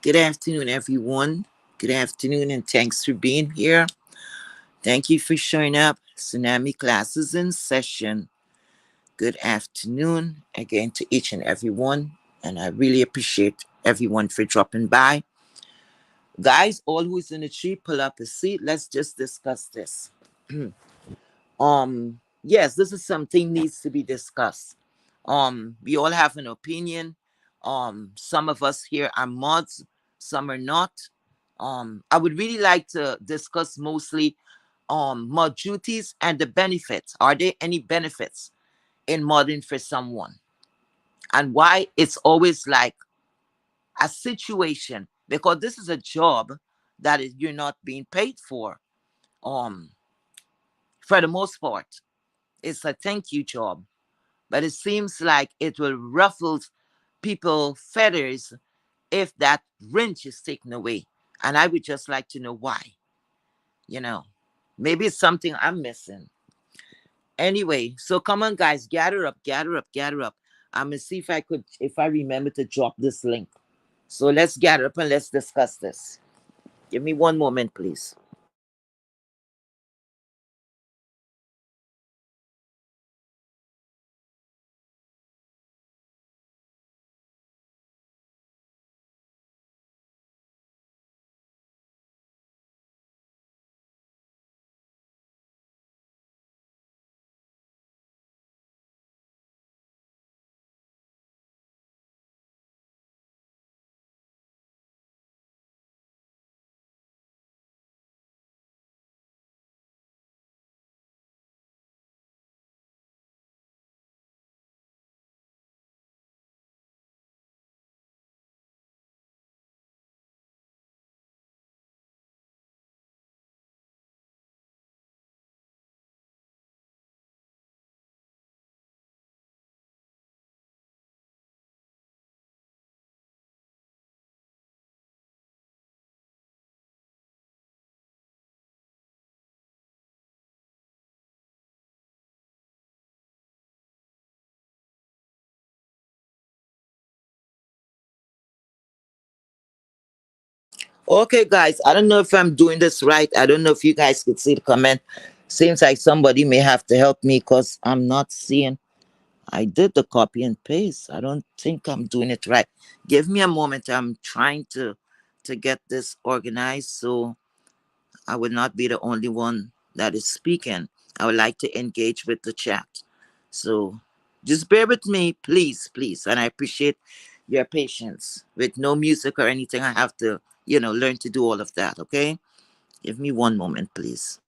Good afternoon, everyone. Good afternoon, and thanks for being here. Thank you for showing up. Tsunami classes in session. Good afternoon again to each and every one, and I really appreciate everyone for dropping by. Guys, all who's in the tree, pull up a seat. Let's just discuss this. Yes, this is something needs to be discussed. We all have an opinion. Some of us here are mods, some are not. I would really like to discuss mostly mod duties and the benefits. Are there any benefits in modding for someone? And why it's always like a situation, because this is a job that you're not being paid um for the most part. It's a thank you job, but it seems like it will ruffle people feathers if that wrench is taken away. And I would just like to know why. you know Maybe it's something I'm missing. Anyway, so come on, guys, gather up, gather up, gather up. I'm gonna see if I remember to drop this link. So let's gather up and let's discuss this. Give me one moment, please. Okay, guys, I don't know if I'm doing this right. I don't know if you guys could see the comment. Seems like somebody may have to help me because I'm not seeing. I did the copy and paste. I don't think I'm doing it right. Give me a moment. I'm trying to get this organized so I would not be the only one that is speaking. I would like to engage with the chat. So just bear with me, please, please. And I appreciate your patience. With no music or anything, I have to, learn to do all of that, okay? Give me one moment, please.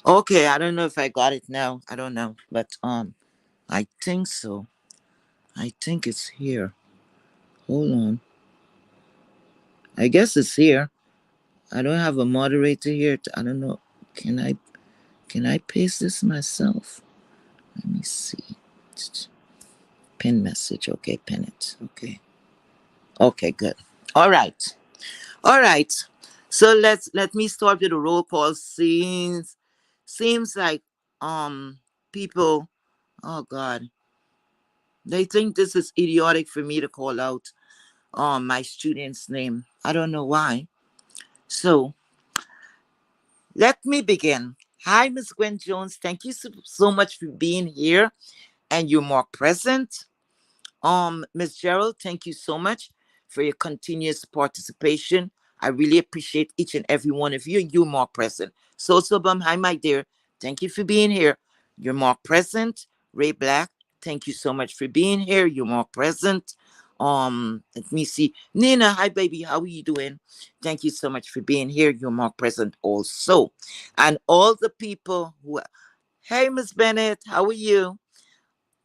Okay, I don't know if I got it now. I don't know. But I think so. I think it's here. Hold on. I guess it's here. I don't have a moderator here. I don't know. Can I can I paste this myself? Let me see. Pin message. Okay, pin it. Okay. Okay, good. All right. All right. So let me start with the roll call. Seems like people, oh God, they think this is idiotic for me to call out my student's name. I don't know why. So let me begin. Hi, Miss Gwen Jones. Thank you so much for being here and you're more present. Miss Gerald, thank you so much for your continuous participation. I really appreciate each and every one of you. You're more present. So Bum, hi, my dear. Thank you for being here. You're more present. Ray Black, thank you so much for being here. You're more present. Let me see. Nina, hi, baby. How are you doing? Thank you so much for being here. You're more present also. And all the people who, hey, Miss Bennett, how are you?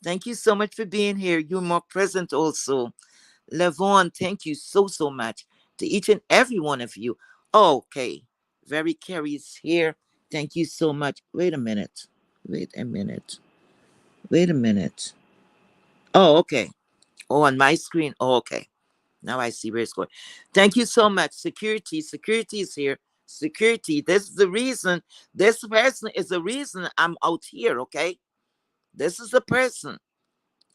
Thank you so much for being here. You're more present also. Levon, thank you so, so much to each and every one of you. Okay. Very Carrie is here. Thank you so much. Wait a minute. Wait a minute. Wait a minute. Oh, okay. Oh, on my screen. Oh, okay. Now I see where it's going. Thank you so much. Security. Security is here. Security. This is the reason. This person is the reason I'm out here, okay? This is the person.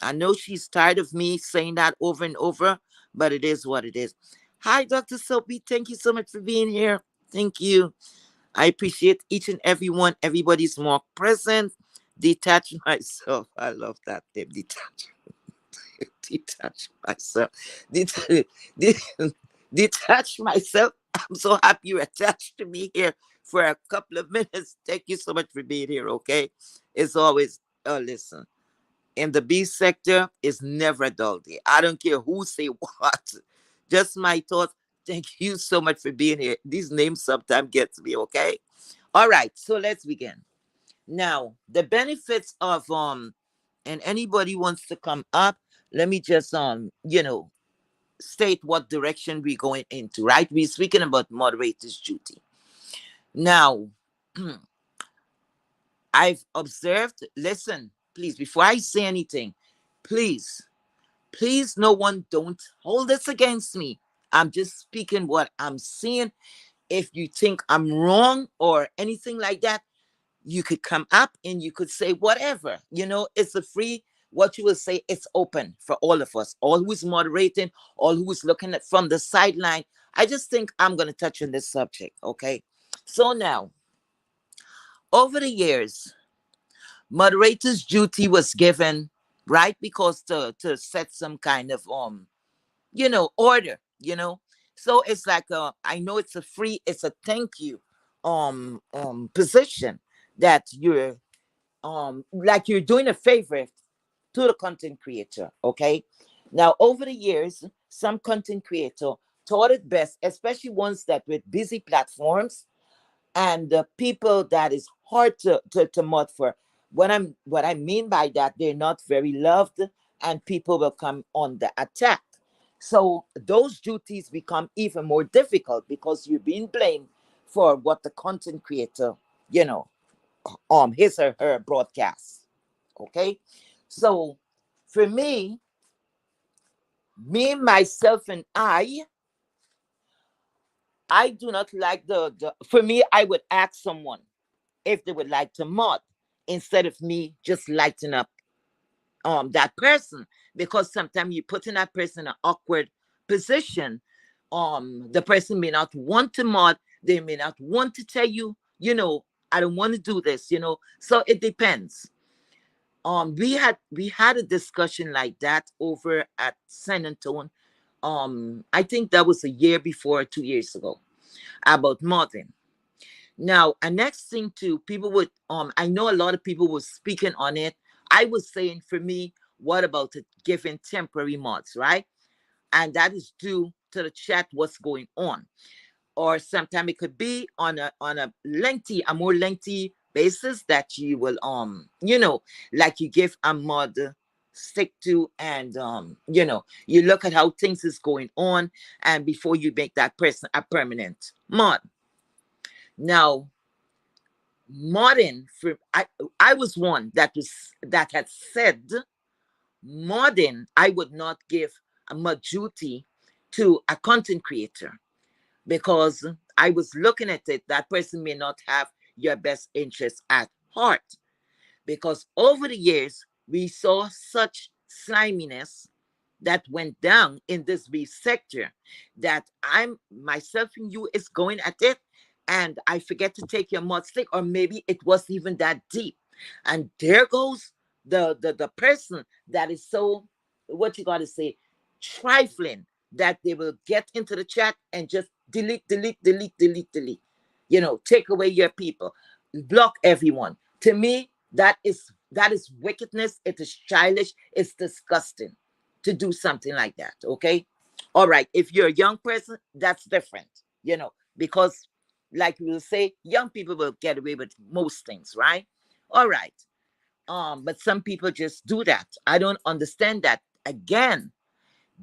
I know she's tired of me saying that over and over, but it is what it is. Hi, Dr. Soapy. Thank you so much for being here. Thank you. I appreciate each and every one. Everybody's more present. Detach myself. I love that. Detach. Detach myself. Det- det- Detach myself. I'm so happy you're attached to me here for a couple of minutes. Thank you so much for being here, okay? It's always, listen, in the B sector is never a dull day. I don't care who say what. Just my thoughts. Thank you so much for being here. These names sometimes get to me, okay? All right, so let's begin. Now, the benefits of and anybody wants to come up, let me just state what direction we're going into, right? We're speaking about moderator's duty. Now, I've observed, listen, please, before I say anything, please, please, no one don't hold this against me. I'm just speaking what I'm seeing. If you think I'm wrong or anything like that, you could come up and you could say whatever. It's a free, what you will say, it's open for all of us, all who's moderating, all who's looking at from the sideline. I just think I'm going to touch on this subject, okay? So now, over the years, moderator's duty was given, right? Because to set some kind of order, so it's like I know it's a free, it's a thank you position that you're like you're doing a favor to the content creator, okay? Now, over the years, some content creator thought it best, especially ones that with busy platforms and the people that is hard to mod for. What I mean by that, they're not very loved, and people will come on the attack. So those duties become even more difficult because you're being blamed for what the content creator, you know, his or her broadcast. Okay, so for me, myself, and I do not like the. For me, I would ask someone if they would like to mod instead of me just lighting up that person, because sometimes you put in that person in an awkward position. The person may not want to mod, they may not want to tell you, I don't want to do this, so it depends. We had a discussion like that over at San Antonio. I think that was a year before, 2 years ago, about modding. Now, a next thing too, people would I know a lot of people were speaking on it. I was saying, for me, what about it giving temporary mods, right? And that is due to the chat, what's going on. Or sometimes it could be a more lengthy basis that you will like you give a mod stick to, and you look at how things is going on, and before you make that person a permanent mod. Now, modern for I was one that had said, modern, I would not give a majority to a content creator, because I was looking at it, that person may not have your best interest at heart. Because over the years, we saw such sliminess that went down in this beef sector, that I'm myself and you is going at it, and I forget to take your mud stick, or maybe it wasn't even that deep. And there goes the person that is so, what you gotta say, trifling, that they will get into the chat and just delete, delete, delete, delete, delete. Take away your people, block everyone. To me, that is wickedness. It is childish. It's disgusting to do something like that. Okay. All right. If you're a young person, that's different, because, like we will say, young people will get away with most things, right? All right. But some people just do that. I don't understand that. Again,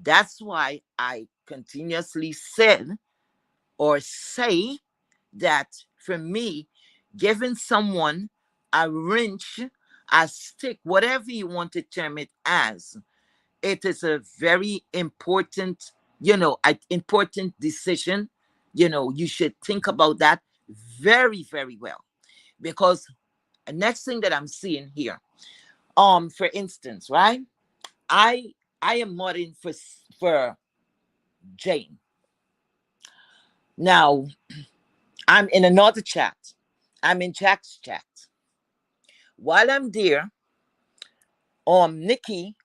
that's why I continuously said or say that for me, giving someone a wrench, a stick, whatever you want to term it as, it is a very important, important decision. You should think about that very, very well. Because the next thing that I'm seeing here, for instance, right? I I am modding for Jane. Now I'm in another chat. I'm in Jack's chat. While I'm there, Nikki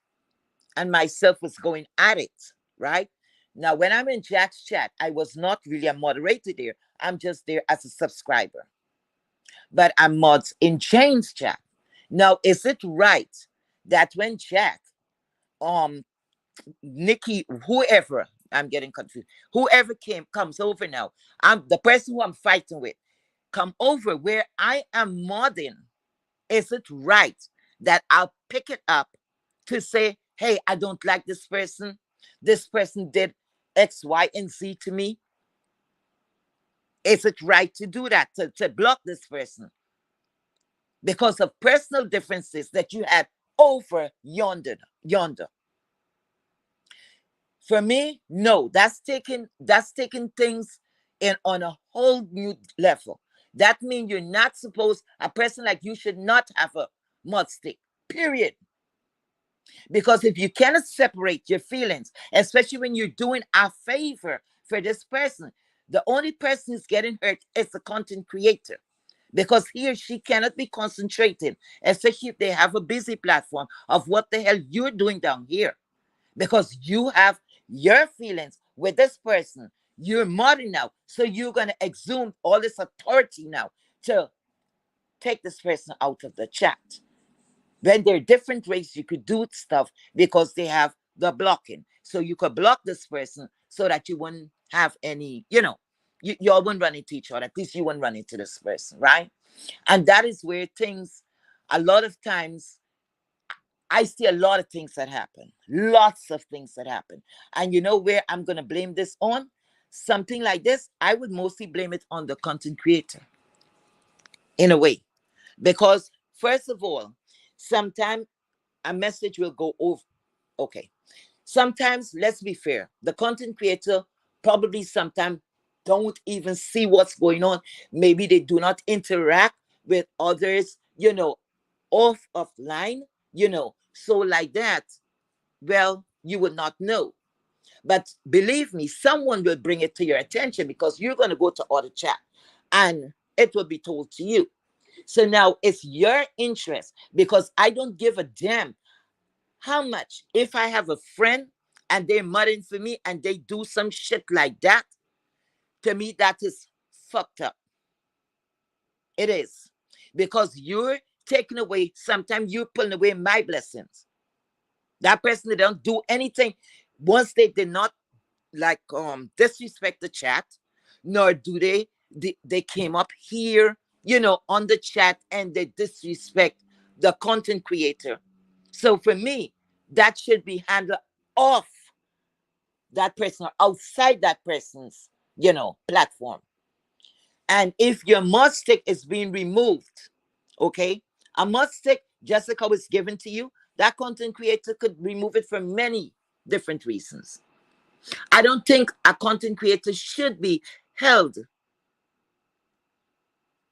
and myself was going at it, right? Now, when I'm in Jack's chat, I was not really a moderator there. I'm just there as a subscriber. But I'm mods in Jane's chat. Now, is it right that when Jack, um, Nikki, whoever, I'm getting confused, whoever comes over now, I'm the person who I'm fighting with, come over where I am modding, is it right that I'll pick it up to say, hey, I don't like this person. This person did X, Y, and Z to me. Is it right to do that, to block this person because of personal differences that you had over yonder? For me, no. That's taking things in on a whole new level. That means you're not supposed, a person like you should not have a mud stick. Period. Because if you cannot separate your feelings, especially when you're doing a favor for this person, the only person who's getting hurt is the content creator. Because he or she cannot be concentrating, especially if they have a busy platform of what the hell you're doing down here. Because you have your feelings with this person. You're modding now. So you're going to exhume all this authority now to take this person out of the chat. When there are different ways you could do stuff because they have the blocking. So you could block this person so that you wouldn't have any, you all wouldn't run into each other. At least you wouldn't run into this person, right? And that is where things, a lot of times, I see a lot of things that happen. Lots of things that happen. And you know where I'm going to blame this on? Something like this, I would mostly blame it on the content creator in a way. Because, first of all, sometimes a message will go over. Okay. Sometimes, let's be fair, the content creator probably sometimes don't even see what's going on. Maybe they do not interact with others, offline, So like that, well, you would not know. But believe me, someone will bring it to your attention because you're going to go to other chat and it will be told to you. So now it's your interest because I don't give a damn how much. If I have a friend and they're mudding for me and they do some shit like that, to me, that is fucked up. It is. Because you're taking away, sometimes you're pulling away my blessings. That person that don't do anything, once they did not like disrespect the chat, nor do they came up here, on the chat and they disrespect the content creator. So for me, that should be handled off that person or outside that person's, platform. And if your mud stick is being removed, okay, a mud stick, Jessica, was given to you, that content creator could remove it for many different reasons. I don't think a content creator should be held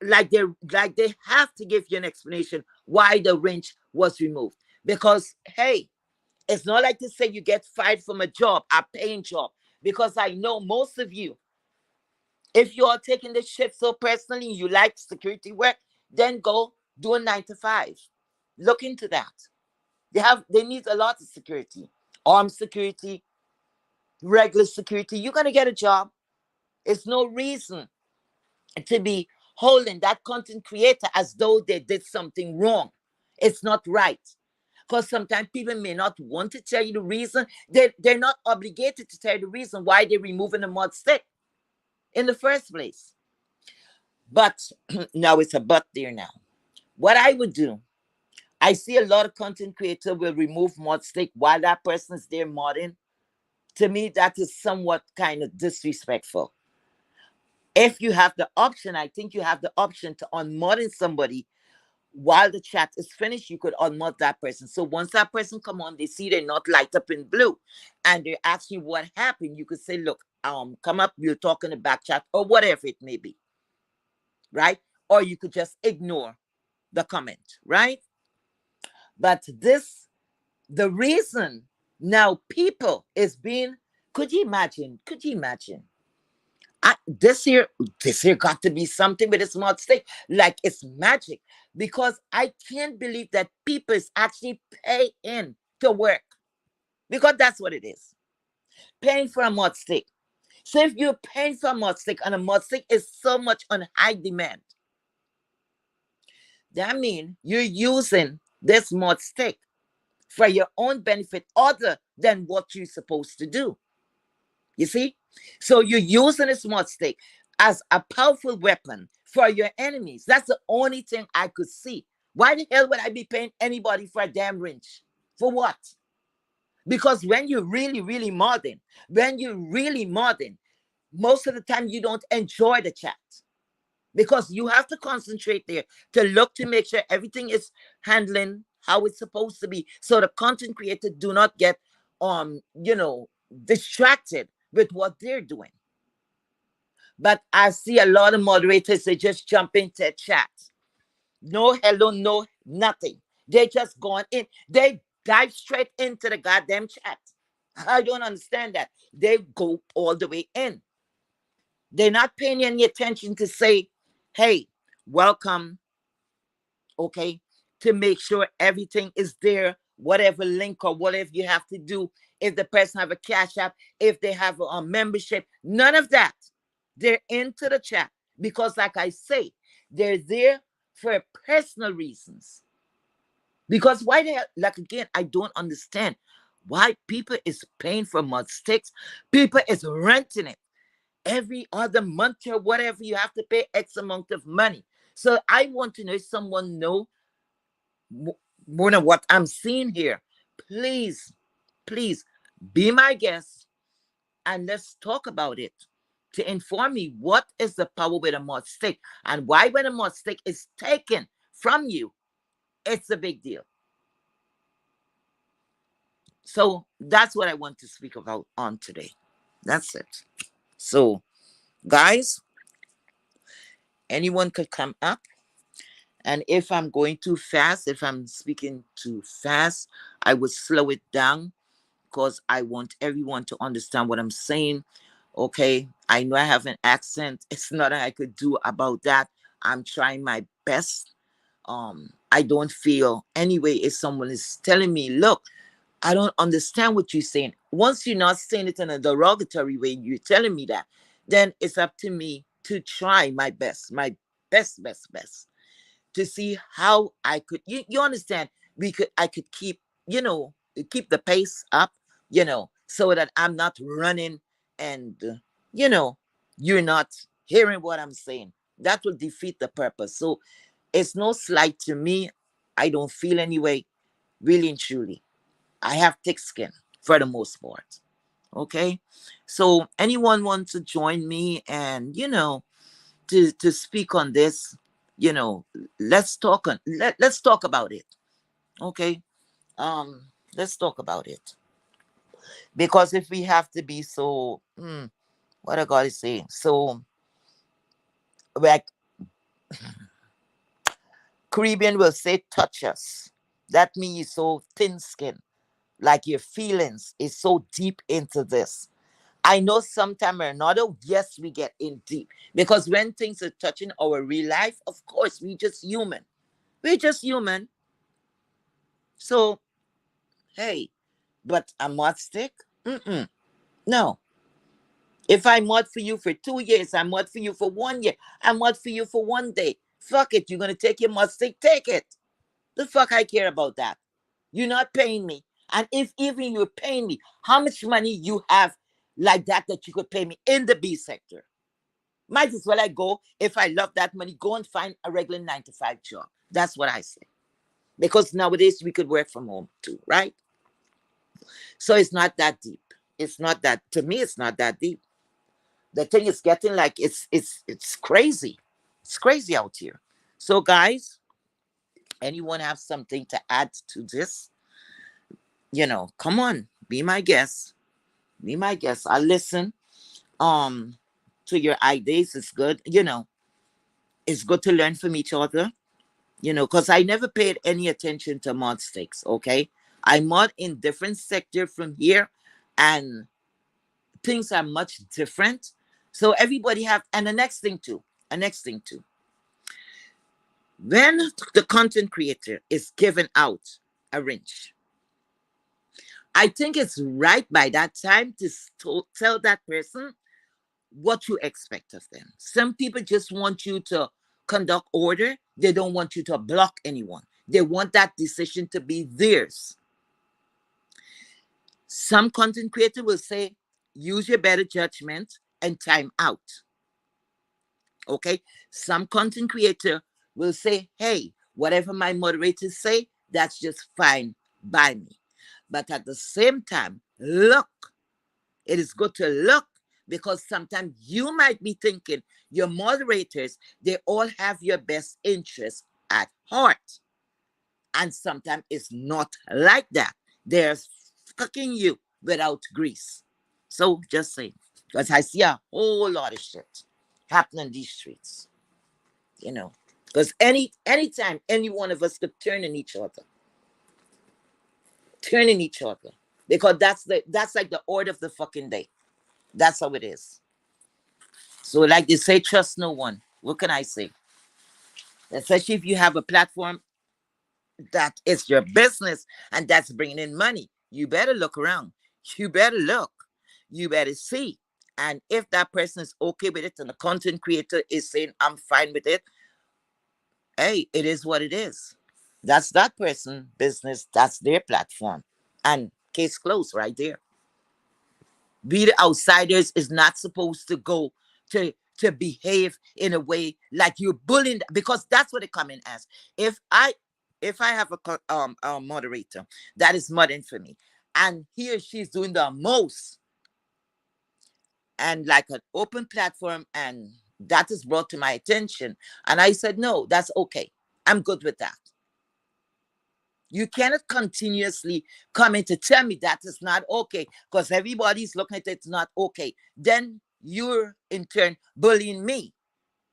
like they have to give you an explanation why the wrench was removed. Because hey, it's not like to say you get fired from a job, a paying job. Because I know most of you, if you are taking the shift so personally, you like security work, then go do a 9 to 5. Look into that. They need a lot of security, armed security, regular security. You're gonna get a job. It's no reason to be holding that content creator as though they did something wrong. It's not right. Because sometimes people may not want to tell you the reason. They're not obligated to tell you the reason why they're removing the mud stick in the first place. But now it's a but there now. What I would do, I see a lot of content creator will remove mod stick while that person is there modding. To me, that is somewhat kind of disrespectful. If you have the option, I think you have the option to unmodding somebody while the chat is finished. You could unmod that person. So once that person come on, they see they're not light up in blue, and they ask you what happened. You could say, "Look, come up. We'll talk in the back chat or whatever it may be." Right? Or you could just ignore the comment. Right? But this, the reason now people is being. Could you imagine? Could you imagine? This year got to be something with a smart stick, like it's magic, because I can't believe that people is actually paying to work, because that's what it is, paying for a mod stick. So if you're paying for a mod stick and a mod stick is so much on high demand, that means you're using this mod stick for your own benefit other than what you're supposed to do. You see? So you're using a smart stick as a powerful weapon for your enemies. That's the only thing I could see. Why the hell would I be paying anybody for a damn wrench? For what? Because when you're really, really modding, most of the time you don't enjoy the chat. Because you have to concentrate there to look to make sure everything is handling how it's supposed to be. So the content creator do not get distracted with what they're doing. But I see a lot of moderators, they just jump into chat. No hello, no nothing. They just gone in. They dive straight into the goddamn chat. I don't understand that. They go all the way in. They're not paying any attention to say, hey, welcome, okay, to make sure everything is there, whatever link or whatever you have to do. If the person have a cash app, if they have a membership, none of that. They're into the chat because, like I say, they're there for personal reasons. Because why they like, again, I don't understand why people is paying for mod sticks. People is renting it every other month or whatever. You have to pay X amount of money. So I want to know if someone know more than what I'm seeing here. Please, please be my guest and let's talk about it, to inform me what is the power with a mod stick and why when a mod stick is taken from you, it's a big deal. So that's what I want to speak about on today. That's it. So, guys, anyone could come up. And if I'm going too fast, if I'm speaking too fast, I would slow it down because I want everyone to understand what I'm saying. Okay. I know I have an accent. It's nothing I could do about that. I'm trying my best. I don't feel anyway if someone is telling me, look, I don't understand what you're saying. Once you're not saying it in a derogatory way, you're telling me that, then it's up to me to try my best, my best to see how I could, you understand, I could keep, keep the pace up, so that I'm not running and, you know, you're not hearing what I'm saying. That will defeat the purpose. So it's no slight to me. I don't feel anyway, really and truly. I have thick skin for the most part. Okay. So anyone wants to join me and, to speak on this, you know, let's talk about it. Okay. Let's talk about it. Because if we have to be so what I gotta say, so like Caribbean will say touch us. That means so thin skin. Like your feelings is so deep into this. I know sometime or another, yes, we get in deep. Because when things are touching our real life, of course, we just human. We're just human. So, hey, but a mod stick? Mm-mm. No. If I mod for you for 2 years, I mod for you for 1 year, I mod for you for 1 day. Fuck it. You're gonna take your mod stick, take it. The fuck I care about that. You're not paying me. And if even you're paying me, how much money you have like that you could pay me in the B sector? Might as well I go, if I love that money, go and find a regular 9 to 5 job. That's what I say. because nowadays we could work from home too, right? So it's not that deep. It's not that, to me, it's not that deep. The thing is getting like it's crazy. It's crazy out here. So guys, anyone have something to add to this? Come on, be my guest. Be my guest. I listen um to your ideas. It's good. It's good to learn from each other. Because I never paid any attention to mod sticks. Okay, I mod in different sector from here, and things are much different. So everybody have, and the next thing too, when the content creator is given out a wrench, I think it's right by that time to tell that person what you expect of them. Some people just want you to conduct order. They don't want you to block anyone. They want that decision to be theirs. Some content creator will say, use your better judgment and time out. Okay. Some content creator will say, hey, whatever my moderators say, that's just fine by me. But at the same time, look, it is good to look, because sometimes you might be thinking your moderators, they all have your best interest at heart. And sometimes it's not like that. They're fucking you without grease. So just saying. Because I see a whole lot of shit happening in these streets. you know. Because anytime any one of us could turn in each other. Turn in each other. Because that's like the order of the fucking day. That's how it is. So like they say, trust no one. What can I say? Especially if you have a platform that is your business and that's bringing in money. You better look around. You better look. You better see. And if that person is okay with it and the content creator is saying, I'm fine with it, hey, it is what it is. That's that person business. That's their platform. And case closed right there. We the outsiders is not supposed to go to behave in a way like you're bullying, because that's what it come in as. If I if I have a moderator that is mudding for me, and he or she's doing the most, and like an open platform, and that is brought to my attention, and I said no, that's okay, I'm good with that. You cannot continuously come in to tell me that is not okay, because everybody's looking at it, it's not okay. Then you're in turn bullying me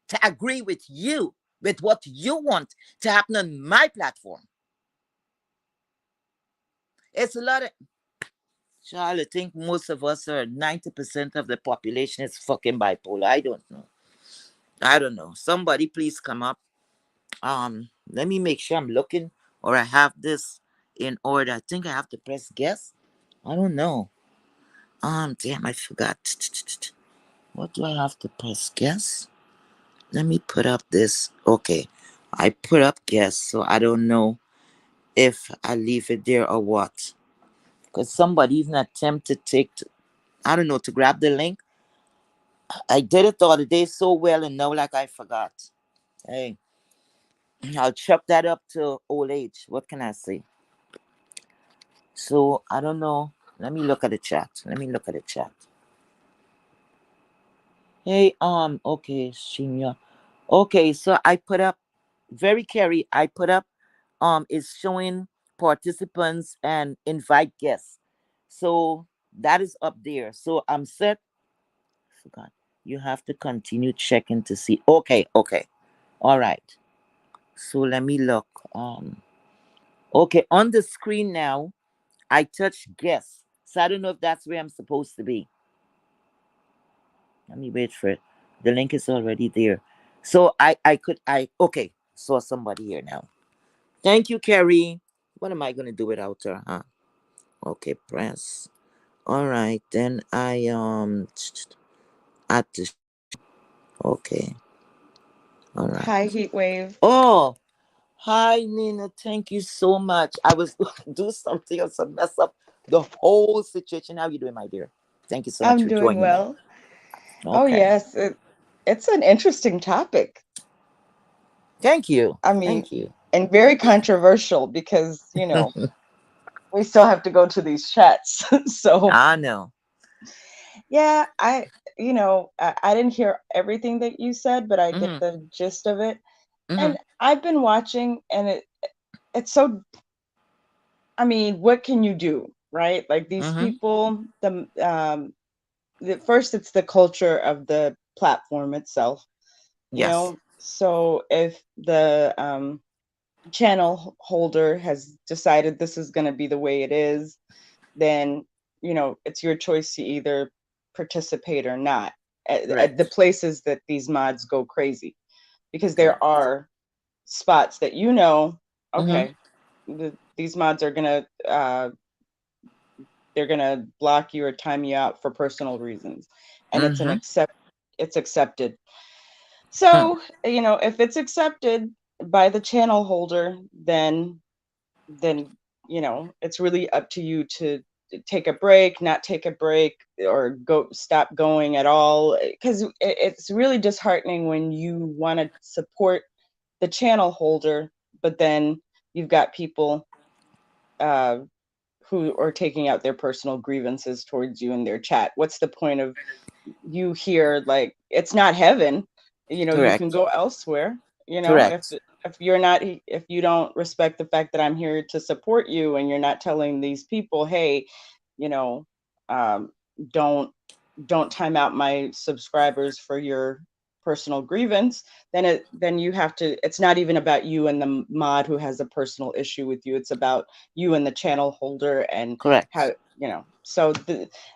to agree with you with what you want to happen on my platform. It's a lot of Charlotte. I think most of us are 90% of the population is fucking bipolar. I don't know. I don't know. Somebody please come up. Let me make sure I'm looking or I have this in order. I think I have to press guess. I don't know. Damn, I forgot. What do I have to press guess? Let me put up this. Okay. I put up guess, so I don't know if I leave it there or what. Because somebody even attempted to I don't know, to grab the link. I did it the other day so well, and now like I forgot. Hey, I'll chuck that up to old age. What can I say? So I don't know. Let me look at the chat. Let me look at the chat. Hey, okay, Shinya. Okay, so I put up very carry. I put up is showing participants and invite guests. So that is up there. So I'm set. Forgot. You have to continue checking to see. Okay, okay. All right. So let me look. Okay, on the screen now, I touch guests. So I don't know if that's where I'm supposed to be. Let me wait for it. The link is already there. So I okay, saw somebody here now. Thank you, Carrie. What am I gonna do without her, huh? Okay, press. All right, then I add the okay. All right. Hi, Heatwave. Oh, hi Nina. Thank you so much. I was do something else to mess up the whole situation. How you doing, my dear? Thank you so much I'm for doing joining me. well. Oh, Okay. yes, it's an interesting topic. Thank you. I mean, Thank you. and very controversial because, we still have to go to these chats. So, I know. yeah, I didn't hear everything that you said, but I get Mm-hmm. the gist of it. Mm-hmm. And I've been watching, and it's so, I mean, what can you do, right? Like these Mm-hmm. people, first it's the culture of the platform itself, Yes. So if the channel holder has decided this is going to be the way it is, then it's your choice to either participate or not at the Correct. places that these mods go crazy, because there Correct. are spots that Mm-hmm. okay, these mods are gonna they're gonna block you or time you out for personal reasons, and Mm-hmm. it's accepted. Hmm. So if it's accepted by the channel holder, then it's really up to you to take a break, not take a break, or go stop going at all, because it's really disheartening when you want to support the channel holder, but then you've got people uh, who are taking out their personal grievances towards you in their chat. What's the point of you here? Like, it's not heaven. You can Correct. go elsewhere. Correct. If you don't respect the fact that I'm here to support you, and you're not telling these people, hey, you know, um, don't don't time out my subscribers for your personal grievance, then you have to, it's not even about you and the mod who has a personal issue with you, it's about you and the channel holder, and how, Correct. so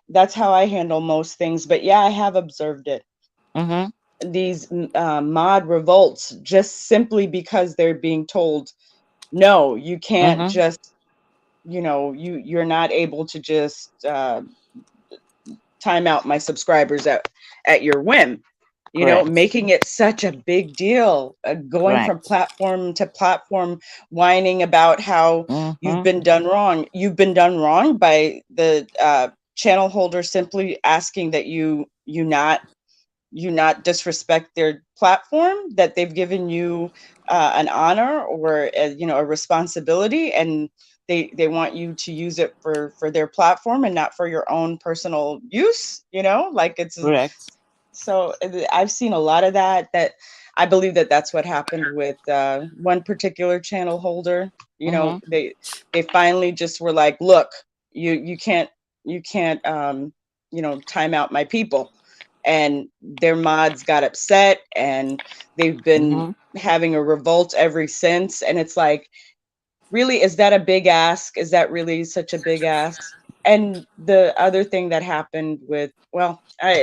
that's how I handle most things. But yeah, I have observed it, Mm-hmm. these mod revolts, just simply because they're being told, no, you can't Mm-hmm. just, you're not able to just time out my subscribers at your whim, Correct. making it such a big deal, going from Correct. platform to platform, whining about how Mm-hmm. you've been done wrong by the channel holder, simply asking that you not disrespect their platform, that they've given you an honor, or a responsibility, and they want you to use it for their platform and not for your own personal use, like Correct. so I've seen a lot of that I believe that that's what happened with one particular channel holder. Mm-hmm. They finally just were like, look, you can't, time out my people, and their mods got upset, and they've been Mm-hmm. having a revolt ever since. And it's like, really, is that a big ask? Is that really such a big ask? And the other thing that happened with, well,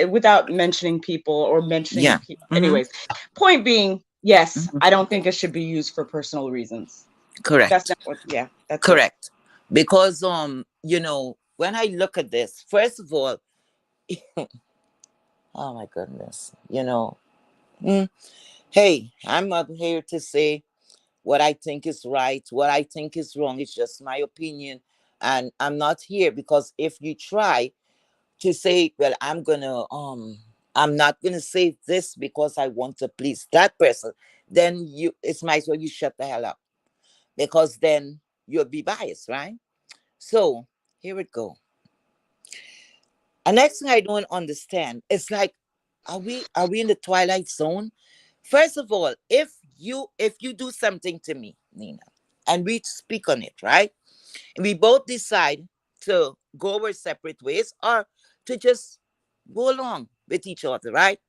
without mentioning people or mentioning Yeah. people, Mm-hmm. anyways, point being, yes, Mm-hmm. I don't think it should be used for personal reasons. That's Correct. not what, yeah, that's it. Correct. Because when I look at this, first of all, oh my goodness, mm, hey, I'm not here to say what I think is right, what I think is wrong. It's just my opinion. And I'm not here because if you try to say, well, I'm not gonna say this because I want to please that person, then it's might as well you shut the hell up. Because then you'll be biased, right? So here we go. And next thing I don't understand, it's like, are we in the twilight zone? First of all, if you do something to me, Nina, and we speak on it, right? And we both decide to go our separate ways or to just go along with each other, right?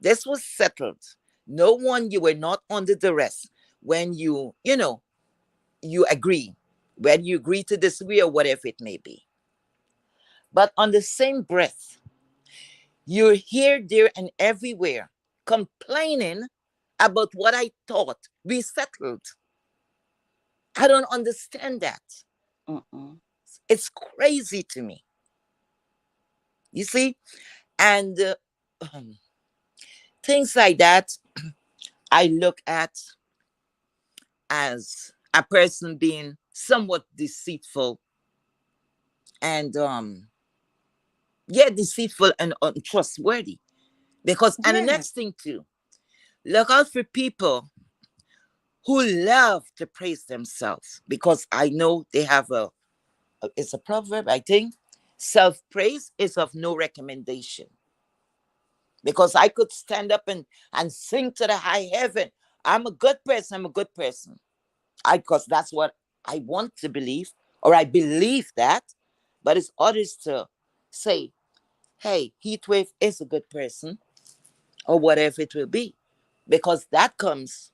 This was settled. No one, you were not under duress when you agree, when you agree to disagree or whatever it may be. But on the same breath, you're here, there, and everywhere complaining about what I thought we settled. I don't understand that. Mm-mm. It's crazy to me. You see? And things like that, I look at as a person being somewhat deceitful and, yeah, deceitful and untrustworthy. Because, and the Yeah. next thing too, look out for people who love to praise themselves, because I know they have it's a proverb, I think. Self praise is of no recommendation, because I could stand up and sing to the high heaven, I'm a good person, I'm a good person. I Because that's what I want to believe, or I believe that. But it's others to say, hey, Heatwave is a good person, or whatever it will be. Because that comes,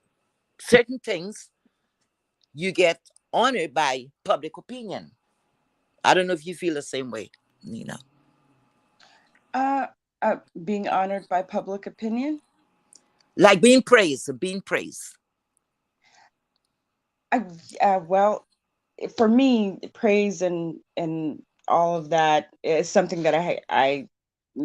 certain things you get honored by public opinion. I don't know if you feel the same way, Nina. Uh, Being honored by public opinion. Like being praised, being praised. I, well, for me, praise and all of that is something that I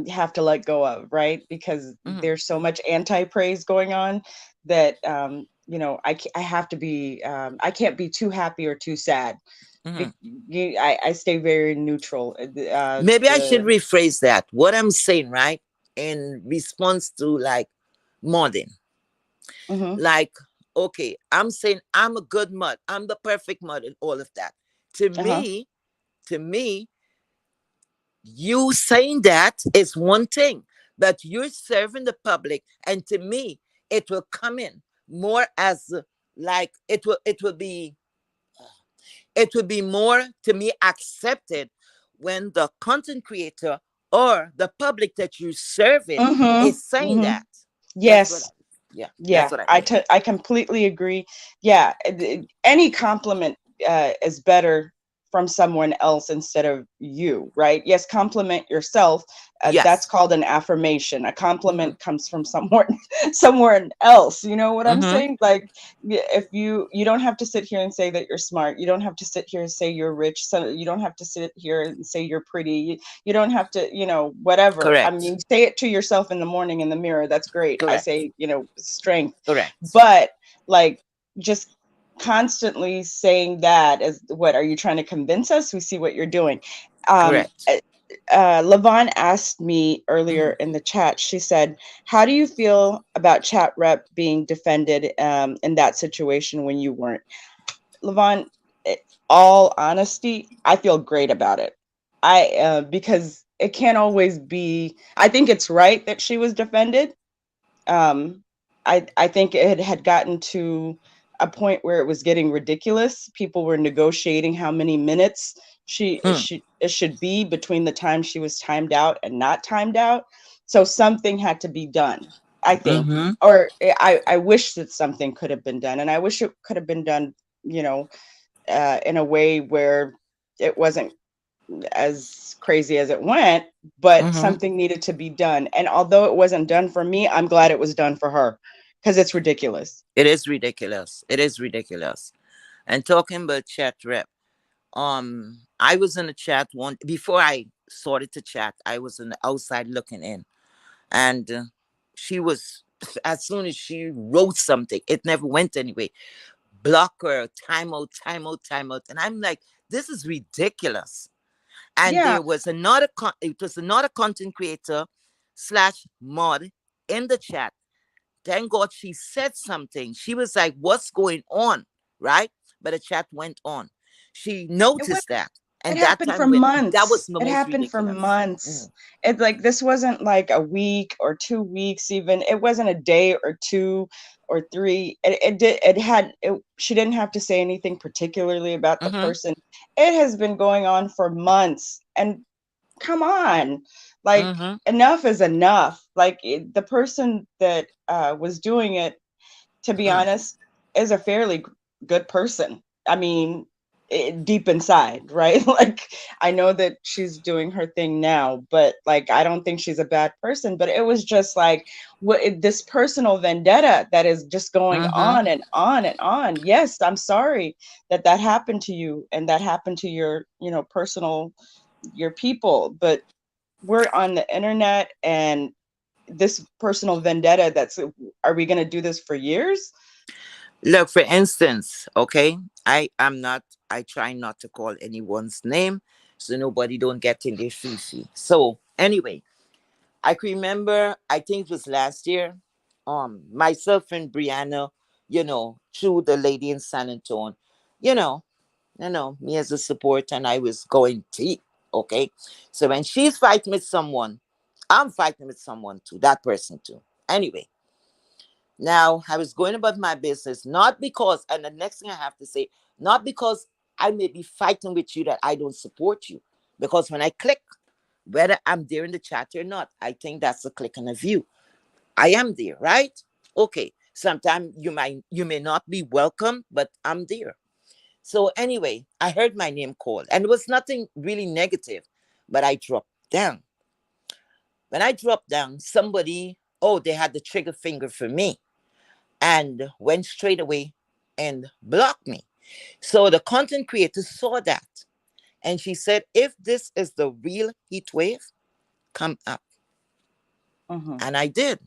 have to let go of, right? Because Hmm. there's so much anti-praise going on that I have to be I can't be too happy or too sad. Hmm. Be, I stay very neutral. Maybe I should The rephrase that. What I'm saying, right, in response to like modding, hmm like, okay, I'm saying I'm a good mud, I'm the perfect mud, and all of that. To uh-huh me, to me, you saying that is one thing, but you're serving the public, and to me, it will come in more as like it will be more to me accepted when the content creator or the public that you're serving hmm is saying hmm that. That's what I, yes. yeah, that's Yeah, what I mean. I completely agree. Yeah, any compliment is better from someone else instead of you, right? Yes, compliment yourself. That's Yes. called an affirmation. A Mm-hmm. compliment comes from somewhere somewhere else. You know what I'm Mm-hmm. saying? Like, if you don't have to sit here and say that you're smart. You don't have to sit here and say you're rich. So you don't have to sit here and say you're pretty. You don't have to, whatever. I Correct. mean, say it to yourself in the morning in the mirror. That's great. I Correct. say, strength. Correct. But like, just constantly saying that, as what are you trying to convince us? We see what you're doing. Um, Correct. Lavon asked me earlier Mm-hmm. in the chat. She said, "How do you feel about chat rep being defended in that situation when you weren't?" Lavon, all honesty, I feel great about it. Because it can't always be. I think it's right that she was defended. Um, I think it had gotten to a point where it was getting ridiculous. People were negotiating how many minutes it should be between the time she was timed out and not timed out. So something had to be done, I think, Mm-hmm. or I wish that something could have been done, and I wish it could have been done, you know, in a way where it wasn't as crazy as it went, but Mm-hmm. something needed to be done. And although it wasn't done for me, I'm glad it was done for her because it's ridiculous. It is ridiculous. It is ridiculous. And talking about chat rep, I was in a chat one before I started to chat. I was on the outside looking in, and she was as soon as she wrote something, it never went anyway. Block her, timeout, timeout, timeout, and I'm like, this is ridiculous. And Yeah, it was another content creator slash mod in the chat. Thank God she said something. She was like, what's going on? Right? But the chat went on. She it was. noticed that. It And that happened for time that was months. the It most happened for ridiculous. months. Mhm. It like this wasn't like a week or 2 weeks even. It wasn't a day or two or three. It did it had it, she didn't have to say anything particularly about the Mm-hmm. person. It has been going on for months. And come on, like, Mm-hmm. enough is enough. Like, the person that was doing it, to be Mm. honest, is a fairly good person. I mean, deep inside, right? Like, I know that she's doing her thing now, but like, I don't think she's a bad person. But it was just like, this personal vendetta that is just going Mm-hmm. on and on and on. Yes, I'm sorry that that happened to you and that happened to your, personal, your people. But we're on the internet, and this personal vendetta, that's, are we going to do this for years? Look, for instance, okay, I try not to call anyone's name so nobody don't get in their fifi. So anyway, I can remember, I think it was last year, myself and Brianna, through the lady in San Antonio, you know, me as a support, and I was going deep. Okay. So when she's fighting with someone, I'm fighting with someone too, that person too. Anyway, now I was going about my business, not because, and the next thing I have to say, not because I may be fighting with you that I don't support you. Because when I click, whether I'm there in the chat or not, I think that's a click and a view. I am there, right? Okay. Sometimes you may not be welcome, but I'm there. So anyway, I heard my name called, and it was nothing really negative, but I dropped down. When I dropped down, somebody, oh, they had the trigger finger for me and went straight away and blocked me. So the content creator saw that, and she said, if this is the real heat wave, come up. Mhm. And I did.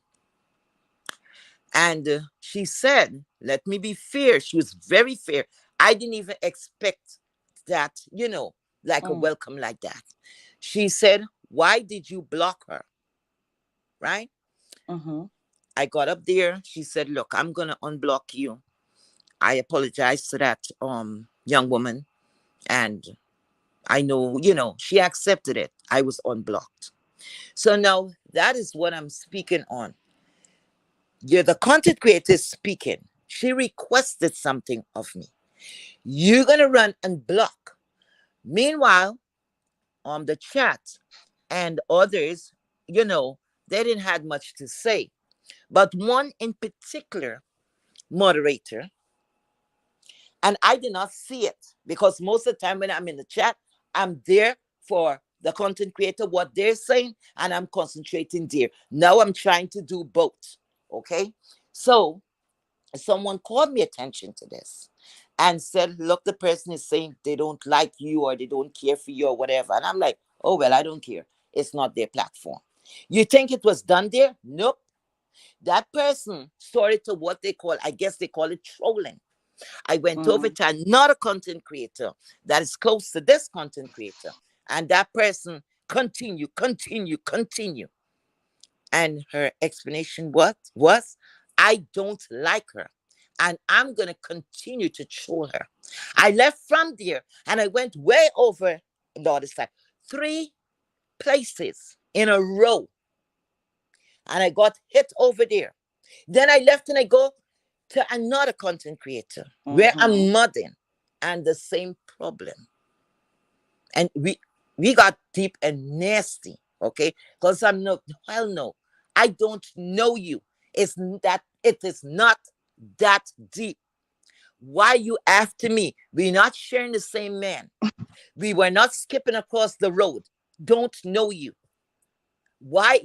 And she said, let me be fair. She was very fair. I didn't even expect that, like a Mm. welcome like that. She said, why did you block her? Right? Mhm. I got up there. She said, look, I'm going to unblock you. I apologized to that young woman. And I know, she accepted it. I was unblocked. So now that is what I'm speaking on. You're the content creator speaking. She requested something of me. You're going to run and block. Meanwhile, on the chat and others, they didn't have much to say. But one in particular, moderator, and I did not see it because most of the time when I'm in the chat, I'm there for the content creator, what they're saying, and I'm concentrating there. Now I'm trying to do both. Okay. So someone called me attention to this and said, look, the person is saying they don't like you or they don't care for you or whatever. And I'm like, oh, well, I don't care. It's not their platform. You think it was done there? Nope. That person started to what they call, I guess they call it trolling. I went over Mm. to another content creator that is close to this content creator. And that person continue. And her explanation was I don't like her. And I'm gonna continue to troll her. I left from there and I went way over the other side. 3 places in a row. And I got hit over there. Then I left and I go to another content creator where I'm Mhm. mudding and the same problem. And we got deep and nasty, okay? Because I'm no, hell no, I don't know you. It is not that deep. Why you after me? We're not sharing the same man. We were not skipping across the road. Don't know you. Why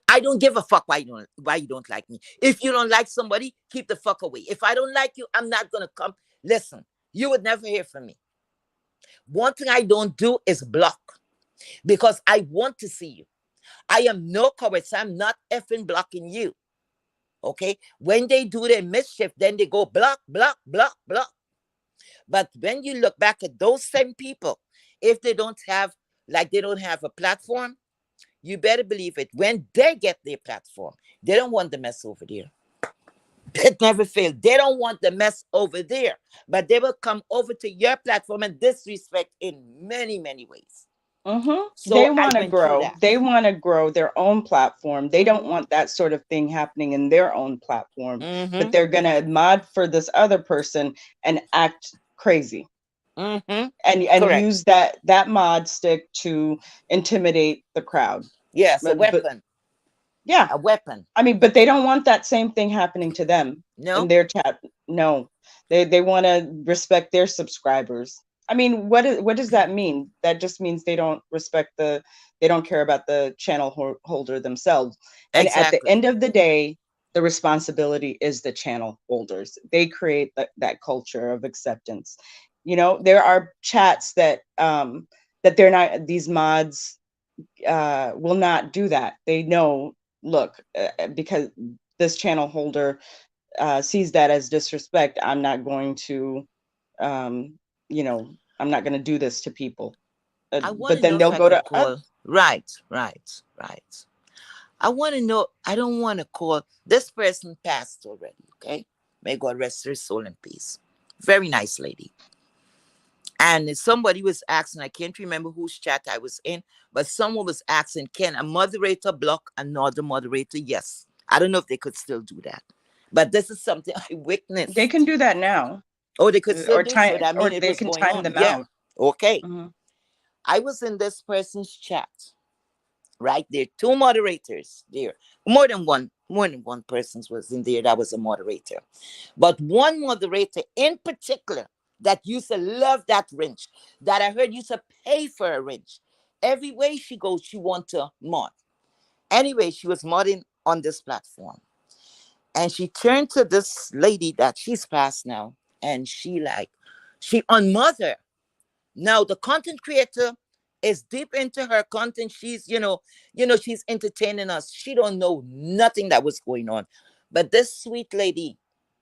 I don't give a fuck why you don't like me. If you don't like somebody, keep the fuck away. If I don't like you, I'm not gonna come. Listen, you would never hear from me. One thing I don't do is block because I want to see you. I am no coward, so I'm not effing blocking you. Okay? When they do their mischief, then they go block, block, block, block. But when you look back at those same people, if they don't have a platform, you better believe it. When they get their platform, they don't want the mess over there. It never failed. They don't want the mess over there, but they will come over to your platform and disrespect in many, many ways. Mhm. They So I want to went through grow. that. They want to grow their own platform. They don't Mm-hmm. want that sort of thing happening in their own platform, but Mm-hmm. they're going to mod for this other person and act crazy Mm-hmm. and Correct. use that mod stick to intimidate the crowd. Yes, a But weapon. yeah, A weapon. I mean, but they don't want that same thing happening to them in No? their chat. No, they want to respect their subscribers. I mean, what does that mean? That just means they don't care about the channel holder themselves. And at the Exactly. end of the day, the responsibility is the channel holders. They create that culture of acceptance. There are chats that they're not these mods will not do that. They know, look, because this channel holder sees that as disrespect. Um, I'm not going to do this to people. I want But to know then if they'll I go could to, call. Right, right, right. I want to know. I don't want to call. This person passed already, okay? May God rest her soul in peace. Very nice lady. And somebody was asking, I can't remember whose chat I was in, but someone was asking, can a moderator block another moderator? Yes. I don't know if they could still do that. But this is something I They can witnessed. do that now, Oh, they could still or do it. So time, that or means it they was can going time on. them Yeah. out. Okay. Hmm. I was in this person's chat, right? There are two moderators there. More than one person was in there that was a moderator. But one moderator in particular that used to love that wrench, that I heard used to pay for a wrench. Every way she goes, she want to mod. Anyway, she was modding on this platform. And she turned to this lady that she's passed now, and she unmod her. Now the content creator is deep into her content. She's, she's entertaining us. She don't know nothing that was going on. But this sweet lady,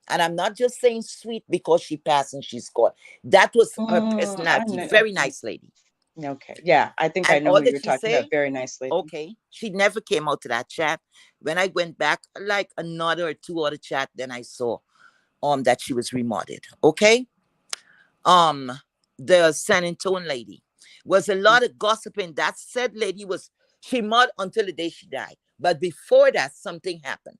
and I'm not just saying sweet because she passed and she's gone. That was her I personality. know. Very nice lady. Okay, yeah, I think I And know all who that you're she talking about. say, Very nice lady. okay, she never came out to that chat. When I went back, like another or two other chat, then I saw that she was remodded. Okay. um the San Antonio lady was a lot of gossiping. That said lady was she mad until the day she died. But before that, something happened.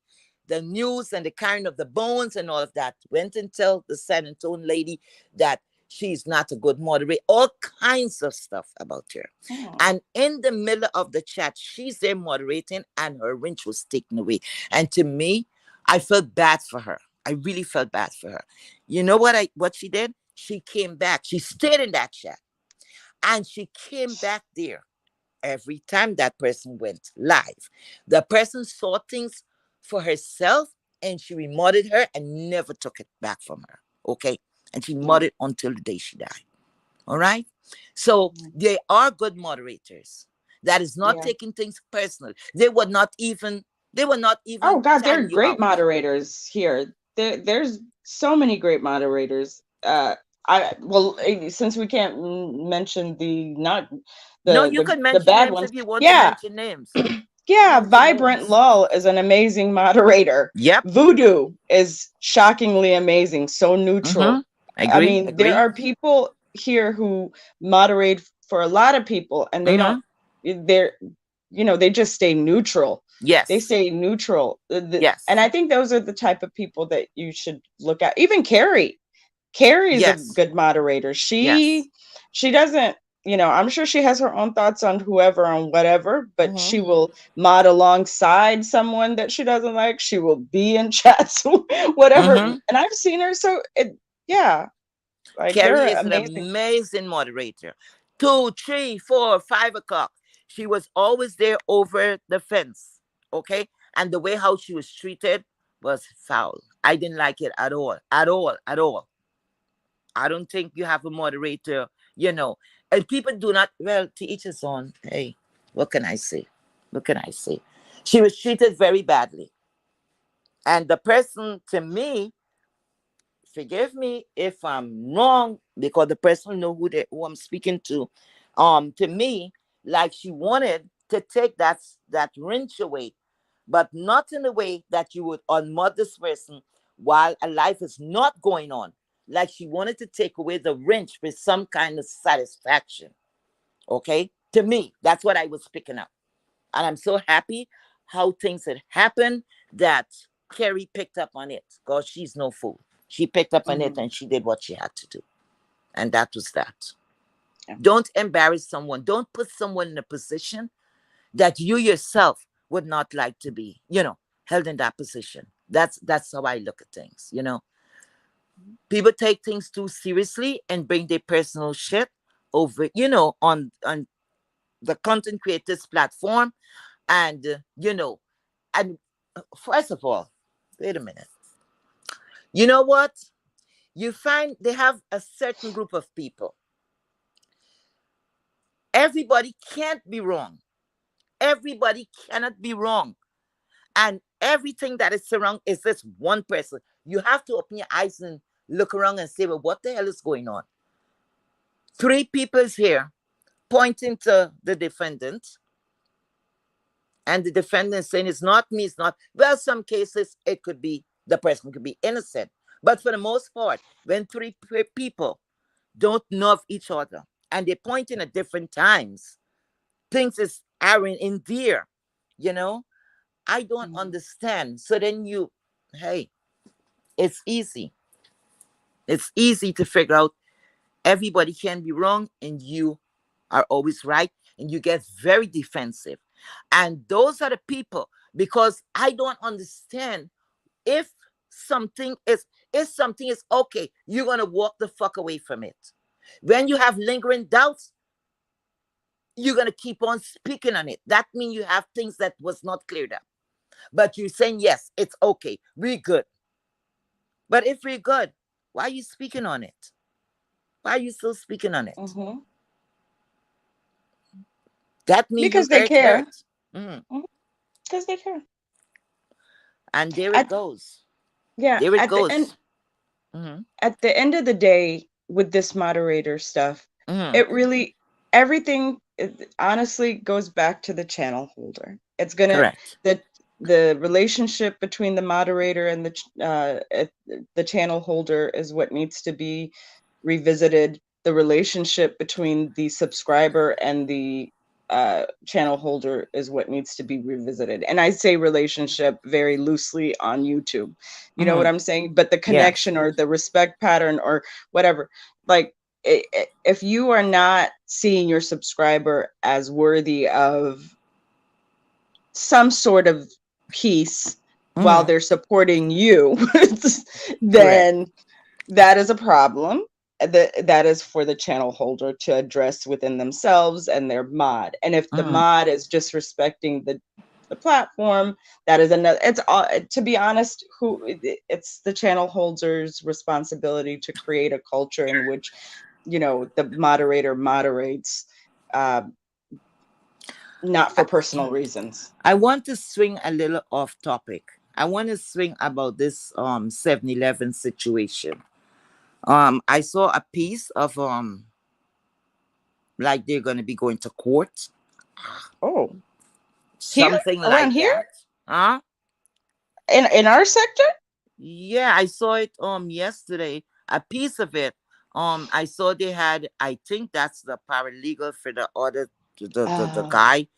The news and the carrying of the bones and all of that went and tell the San Antonio lady that she's not a good moderator, all kinds of stuff about her. Oh. And in the middle of the chat, she's there moderating and her wrench was taken away. And to me, I felt bad for her. I really felt bad for her. You know what she did? She came back. She stayed in that chat. And she came back there every time that person went live. The person saw things for herself and she remodded her and never took it back from her. Okay. And she Yeah. modded until the day she died. All right. So they are good moderators. That is not Yeah. taking things personal. They would not even Oh God, there are time you great out. moderators here. There's so many great moderators. I well, since we can't mention the not No, you can the mention bad names ones. if you want to Yeah, mention names. You can yeah. mention Vibrant names. Lull is an amazing moderator. Yep. Voodoo is shockingly amazing. So Mm-hmm. neutral. I Agree. mean, there Agree. are people here who moderate for a lot of people, and they don't. Mm-hmm. They're they just stay neutral. They Yes. stay neutral. And Yes. I think those are the type of people that you should look at. Even Carrie is a Yes. good moderator. Yes. She doesn't, I'm sure she has her own thoughts on whoever, on whatever, but Mm-hmm. she will mod alongside someone that she doesn't like. She will be in chats, whatever. Mm-hmm. And I've seen her, so yeah, like Carrie they're is an amazing. amazing moderator. 2, 3, 4, 5 o'clock. She was always there over the fence. Okay. And the way how she was treated was foul. I didn't like it at all. At all. At all. I don't think you have a moderator, you know. And people do not, well, to each his own. Hey, what can I say? What can I say? She was treated very badly. And the person, to me, forgive me if I'm wrong, because the person know who I'm speaking to. To me, like she wanted to take that wrench away, but not in a way that you would unmod this person while a life is not going on. Like she wanted to take away the wrench with some kind of satisfaction. Okay, to me, that's what I was picking up, and I'm so happy how things had happened that Carrie picked up on it because she's no fool. She picked up on it Hmm. and she did what she had to do. And that was that. Yeah. Don't embarrass someone. Don't put someone in a position that you yourself would not like to be, held in that position. That's how I look at things. People take things too seriously and bring their personal shit over, on the content creators platform. And and first of all, wait a minute. You know what? You find they have a certain group of people. Everybody can't be wrong. Everybody cannot be wrong. And everything that is surround is this one person. You have to open your eyes and look around and say, well, what the hell is going on? Three people is here pointing to the defendant, and the defendant saying it's not me, it's not. Well, some cases it could be the person could be innocent. But for the most part, when three people don't know of each other and they're pointing at different times, things is Aaron in there, you know, I don't Mhm. understand. So then hey, it's easy. It's easy to figure out everybody can be wrong and you are always right. And you get very defensive. And those are the people, because I don't understand if something is, if something is okay, you're gonna walk the fuck away from it. When you have lingering doubts, you're gonna keep on speaking on it. That means you have things that was not cleared up. But you're saying yes, it's okay, we're good. But if we're good, why are you speaking on it? Why are you still speaking on it? Mhm. That means you Because they care. hurt. Mhm. Mhm. Because they care. And there it At goes. Yeah, There it goes. Hmm. at the end of the day, with this moderator stuff, Hmm. it really, everything honestly goes back to the channel holder. It's gonna, Correct. the the relationship between the moderator and the channel holder is what needs to be revisited. The relationship between the subscriber and the channel holder is what needs to be revisited. And I say relationship very loosely on YouTube. You know what Hmm. I'm saying? But the Yes. connection or the respect pattern or whatever, like, if you are not seeing your subscriber as worthy of some sort of peace while Hmm. they're supporting you, Correct. then that is a problem. That is for the channel holder to address within themselves and their mod. And if the Hmm. mod is disrespecting the platform, that is another. It's all, to be honest, it's the channel holder's responsibility to create a culture in which, the moderator moderates, uh, not I, for personal reasons. I want to swing a little off topic. I want to swing about this 7-Eleven situation. I saw a piece of like they're gonna be going to court, Oh, here, something around like here, that. Huh? in our sector. Yeah, I saw it yesterday. A piece of it. I saw they had. I think that's the paralegal for the other, the Oh, guy,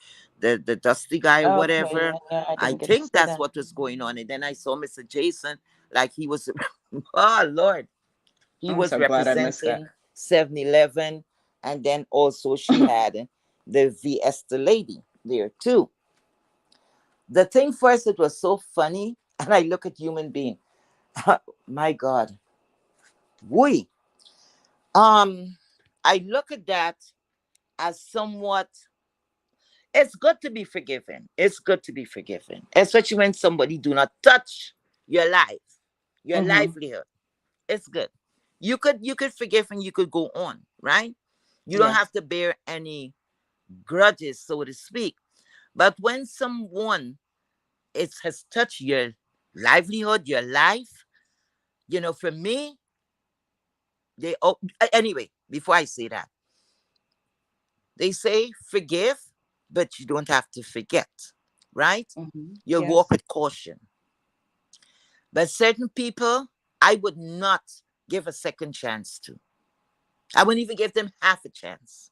the dusty guy or okay. whatever. Yeah, yeah, I I didn't get to think see that's that. what was going on. And then I saw Mr. Jason, like he was. Oh Lord, he I'm was so glad I missed that. representing 7-Eleven, and then also she had the VS the lady there too. The thing first, it was so funny, and I look at human being. My God, we. Um, I look at that as somewhat. It's good to be forgiven. It's good to be forgiven, especially when somebody do not touch your life, your Hmm. livelihood. It's good. You could forgive and you could go on, right? You don't Yes. have to bear any grudges, so to speak. But when someone has touched your livelihood, your life, for me, anyway. Before I say that, they say forgive, but you don't have to forget, right? Hmm. You walk Yes. with caution. But certain people, I would not give a second chance to. I wouldn't even give them half a chance.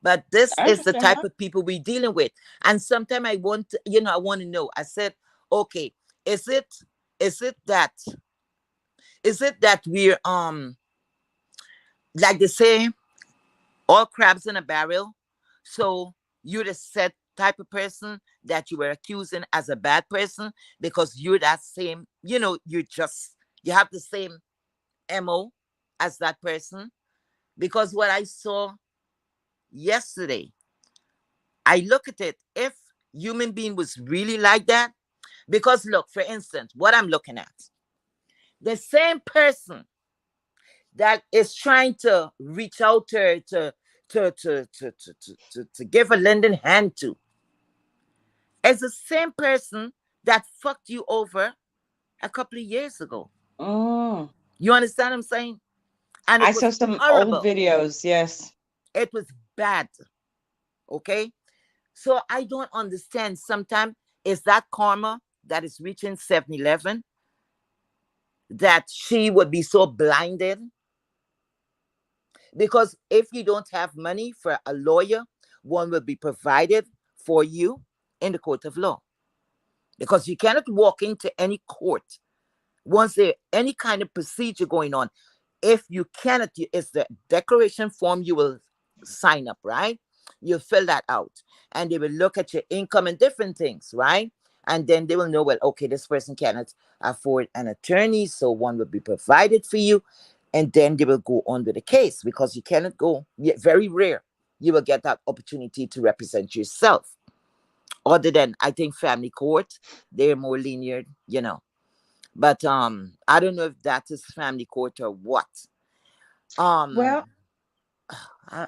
But this I is the understand type that. of people we're dealing with. And sometimes I want to know. I said, okay, is it is it that we're like they say, all crabs in a barrel? So you're the set type of person that you were accusing as a bad person because you're that same, you have the same MO as that person. Because what I saw yesterday, I look at it, if human being was really like that, because look, for instance, what I'm looking at, the same person that is trying to reach out to her to give a lending hand to, is the same person that fucked you over a couple of years ago. Mm. You understand what I'm saying? And I it saw was some old horrible. videos. Yes. It was bad. Okay. So I don't understand. Sometimes is that karma that is reaching 7-Eleven. that she would be so blinded, because if you don't have money for a lawyer, one will be provided for you in the court of law, because you cannot walk into any court once there any kind of procedure going on. If you cannot, it's the declaration form you will sign up, right? You fill that out, and they will look at your income and different things, right? And then they will know, well, okay, this person cannot afford an attorney, so one will be provided for you, and then they will go on with the case, because you cannot go. Very rare you will get that opportunity to represent yourself. Other than, I think, family court, they're more lenient, but I don't know if that is family court or what. Um Well, I,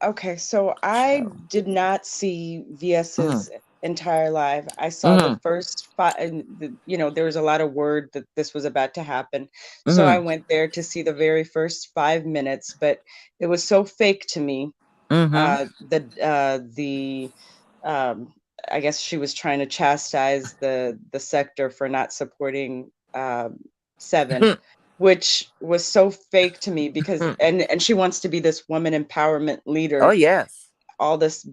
okay. So I child. did not see Mm, VS's entire live. I saw the mm, first five, and there was a lot of word that this was about to happen. So I mm, went there to see the very first 5 minutes, but it was so fake to me. mm, The I guess she was trying to chastise the sector for not supporting Seven, mm. which was so fake to me, because and she wants to be this woman empowerment Oh leader, yes. all this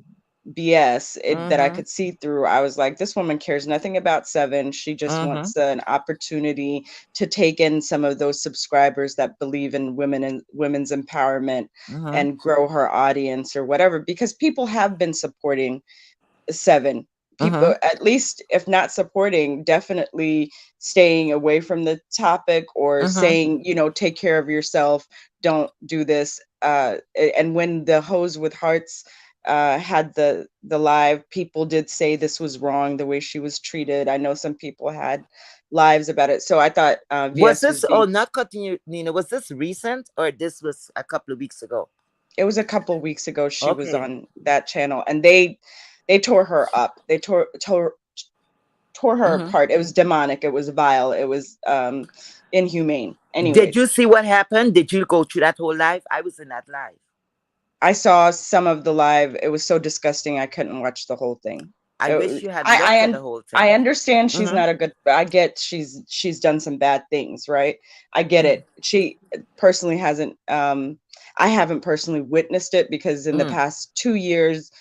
BS that I Mm, could see through. I was like, this woman cares nothing about Seven. She just mm, wants an opportunity to take in some of those subscribers that believe in women and women's empowerment mm, and grow her audience or whatever, because people have been supporting Seven. People, mm, at least if not supporting, definitely staying away from the topic, or mm. saying, take care of yourself, don't do this. And when the Hose with Hearts had the live, people did say this was wrong, the way she was treated. I know some people had lives about it, so I thought Was VS was this, oh, being. not cutting you, Nina? Was this recent, or this was a couple of weeks ago? It was a couple of weeks ago she was Okay. on that channel, and they tore her up. They tore her Mm-hmm. apart. It was demonic. It was vile. It was inhumane. Did you Anyways, see what happened? Did you go through that whole live? I was in that live. I saw some of the live. It was so disgusting. I couldn't watch the whole thing. I wish It, you had I looked I at the un- whole I thing. understand she's Mm-hmm. not a good. I get she's done some bad things, right? I get Mm-hmm. it. She personally hasn't. I haven't personally witnessed it, because in the Mm-hmm. past 2 years,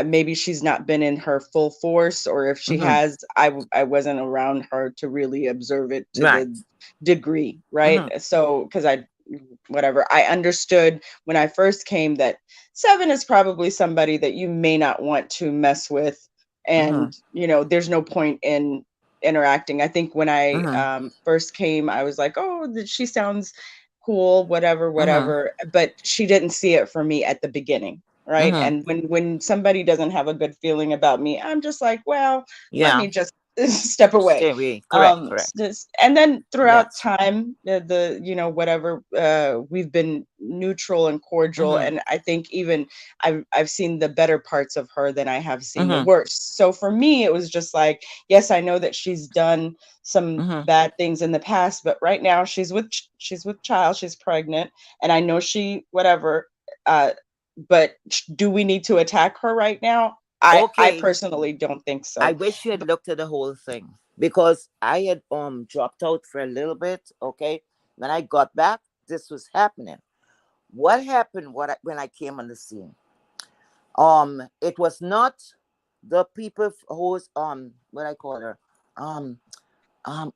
maybe she's not been in her full force, or if she Mm-hmm. has, I wasn't around her to really observe it to Right. the degree, right? Mm-hmm. So because I whatever, I understood when I first came that Seven is probably somebody that you may not want to mess with, Mm-hmm. and there's no point in interacting. I think when I Mm-hmm. first came, I was like, oh, she sounds cool, whatever, Mm-hmm. whatever, but she didn't see it for me at the beginning, right? Mm-hmm. And when somebody doesn't have a good feeling about me, I'm just like, well, let Yeah. me just step away. Stay away. Correct. Correct. And then throughout Yes. time, the whatever, we've been neutral and cordial, Mm-hmm. and I think even I've seen the better parts of her than I have seen the Mm-hmm. worst. So for me, it was just like, yes, I know that she's done some Mm-hmm. bad things in the past, but right now she's with child, she's pregnant, and I know she whatever. Uh, but do we need to attack her right now? I Okay. personally don't think I so. wish you had looked at the whole thing, because I had dropped out for a little bit. Okay. When I got back, this was happening. What happened? When I came on the scene? It was not the people who's what I call her, um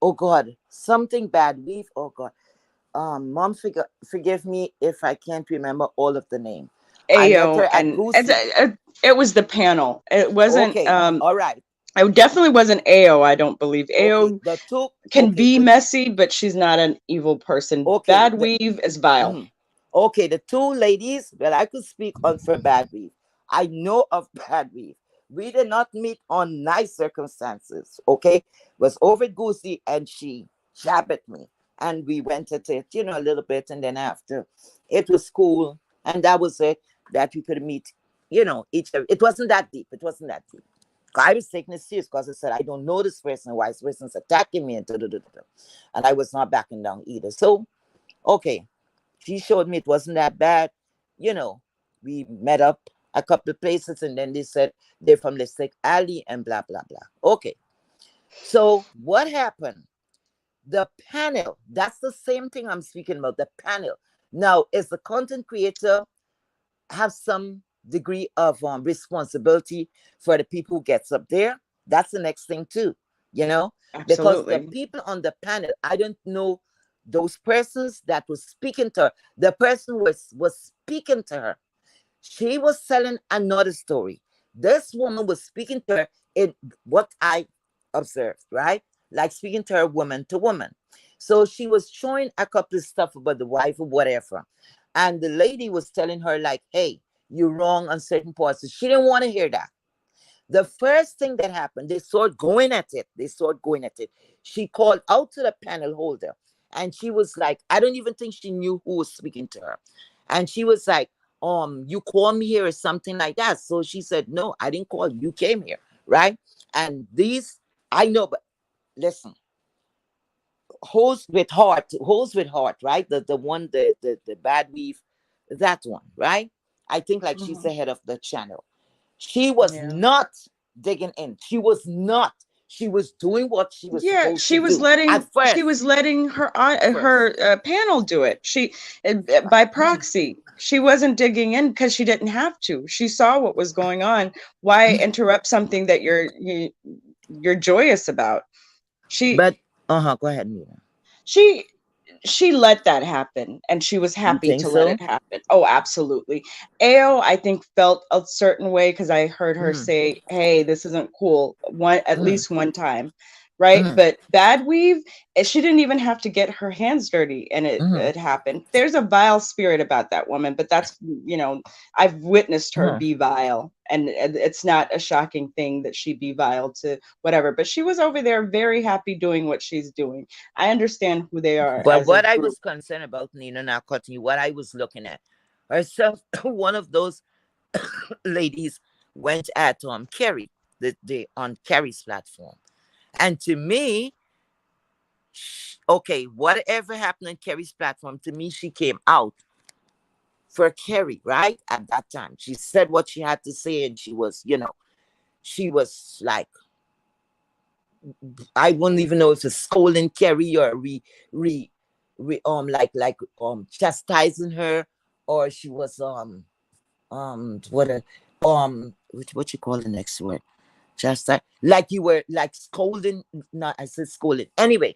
oh God, something bad. We've oh God, mom, forgive me if I can't remember all of the name. I met AO, her at and Goosey. it was the panel. It wasn't. Okay, all right. It definitely wasn't AO. I don't believe Okay, AO the two. can Okay, be the messy, but she's not an evil person. okay Bad the Weave is vile. mhm. Okay, the two ladies. Well, I could speak on for Bad Weave. I know of Bad Weave. We did not meet on nice circumstances. Okay, was over at Goosey, and she jabbed at me, and we went at it, a little bit, and then after, it was cool, and that was it. That we could meet, each other. It wasn't that deep. It wasn't that deep. I was taking it serious, because I said, I don't know this person. Why this person's attacking me? And I was not backing down either. So, okay, she showed me it wasn't that bad. You know, we met up a couple of places, and then they said they're from Lipstick Alley and blah, blah, blah. Okay. So what happened? The panel, that's the same thing I'm speaking about. The panel. Now, is the content creator have some degree of responsibility for the people who gets up there? That's the next thing too, you know, because the Absolutely. people on the panel, I don't know those persons that was speaking to her. The person was speaking to her, she was selling another story. This woman was speaking to her in what I observed, right? Like speaking to her woman to woman. So she was showing a couple of stuff about the wife or whatever. And the lady was telling her, like, hey, you're wrong on certain parts. She didn't want to hear that. The first thing that happened, they started going at it. They started going at it. She called out to the panel holder and she was like, I don't even think she knew who was speaking to her. And she was like, you called me here or something like that. So she said, no, I didn't call you. You came here, right? And these, I know, but listen, host with heart, right? The one, the bad weave, that one, right? I think like she's Hmm. the head of the channel. She was Yeah. not digging in. She was not. She was doing what she was Yeah, supposed to do at she first. was letting her At first. her panel do it. She by Mm, proxy. She wasn't digging in because she didn't have to. She saw what was going on. Why mm. interrupt something that you're joyous about? She But go ahead, Nina. she she let that happen and she was You happy think to let so? it happen. Oh, absolutely. Ao, I think, felt a certain way because I heard her Mm, say, hey, this isn't cool, one at mm, least one time, right? mm, But Bad Weave, she didn't even have to get her hands dirty and mm, it happened. There's a vile spirit about that woman, but that's, I've witnessed her mm. be vile, and it's not a shocking thing that she be vile to whatever, but she was over there very happy doing what she's doing. I understand who they are But as a what I group. was concerned about, Nina, not cutting you, what I was looking at herself, one of those ladies went at Kerry, the on Kerry's platform. And to me, okay, whatever happened on Kerry's platform, to me, she came out for Kerry, right? At that time. She said what she had to say, and she was, she was like, I wouldn't even know if it's scolding Kerry or re, chastising her, or she was, what a, what you call the next word? Chastise, like you were like scolding, not, I said scolding. Anyway,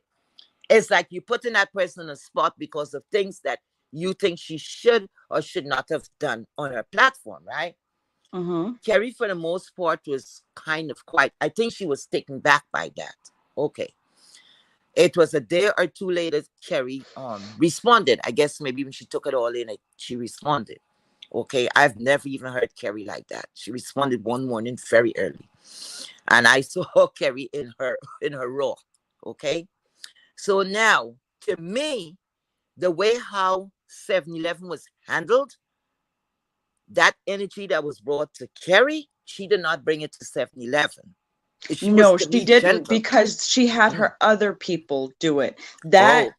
it's like you putting that person on a spot because of things that you think she should or should not have done on her platform, right? Mm-hmm. Kerry, for the most part, was kind of quiet. I think she was taken back by that. Okay. It was a day or two later, Kerry responded. I guess maybe when she took it all in, she responded. Okay. I've never even heard Kerry like that. She responded one morning very early. And I saw Kerry in her raw. Okay. So now, to me, the way how 7-Eleven was handled, that energy that was brought to Kerry, she did not bring it to 7-Eleven. She was, No, to she me, didn't gentle. because she had Mm. her other people do it. That Oh,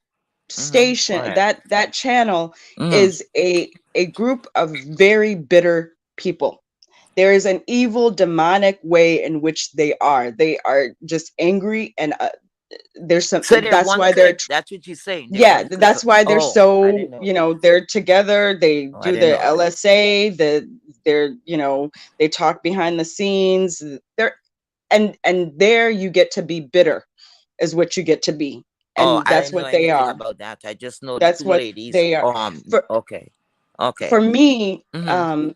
go station, ahead. that channel Mm. is a group of very bitter people. There is an evil demonic way in which they are. They are just angry and there's some So they're that's one why they're click. That's what you're saying. They're yeah, one click. that's why they're Oh, I so, didn't know that. they're together, they Oh, I do didn't the know that. LSA, they're, they talk behind the scenes. They're and there you get to be bitter is what you get to be. Oh, And I that's didn't know what they anything are. about that. I just know the That's two what ladies. they are. For Okay. Okay. for me, Mm-hmm.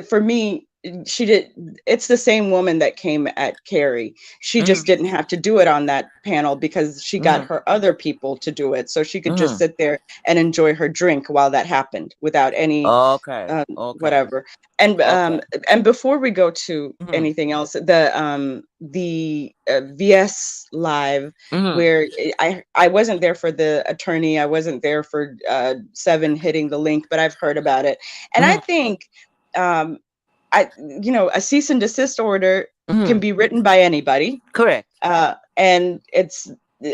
for me, she did. It's the same woman that came at Carrie. She just Mm-hmm. didn't have to do it on that panel because she got Mm-hmm. her other people to do it, so she could just Mm-hmm. sit there and enjoy her drink while that happened without any Okay. Okay. whatever. And Okay. before we go to Mm-hmm. anything else, the VS live Mm-hmm. where I wasn't there for the attorney, I wasn't there for Seven hitting the link, but I've heard about it, and I Mm-hmm. think um, a cease and desist order can Mm-hmm. be written by anybody, Correct. and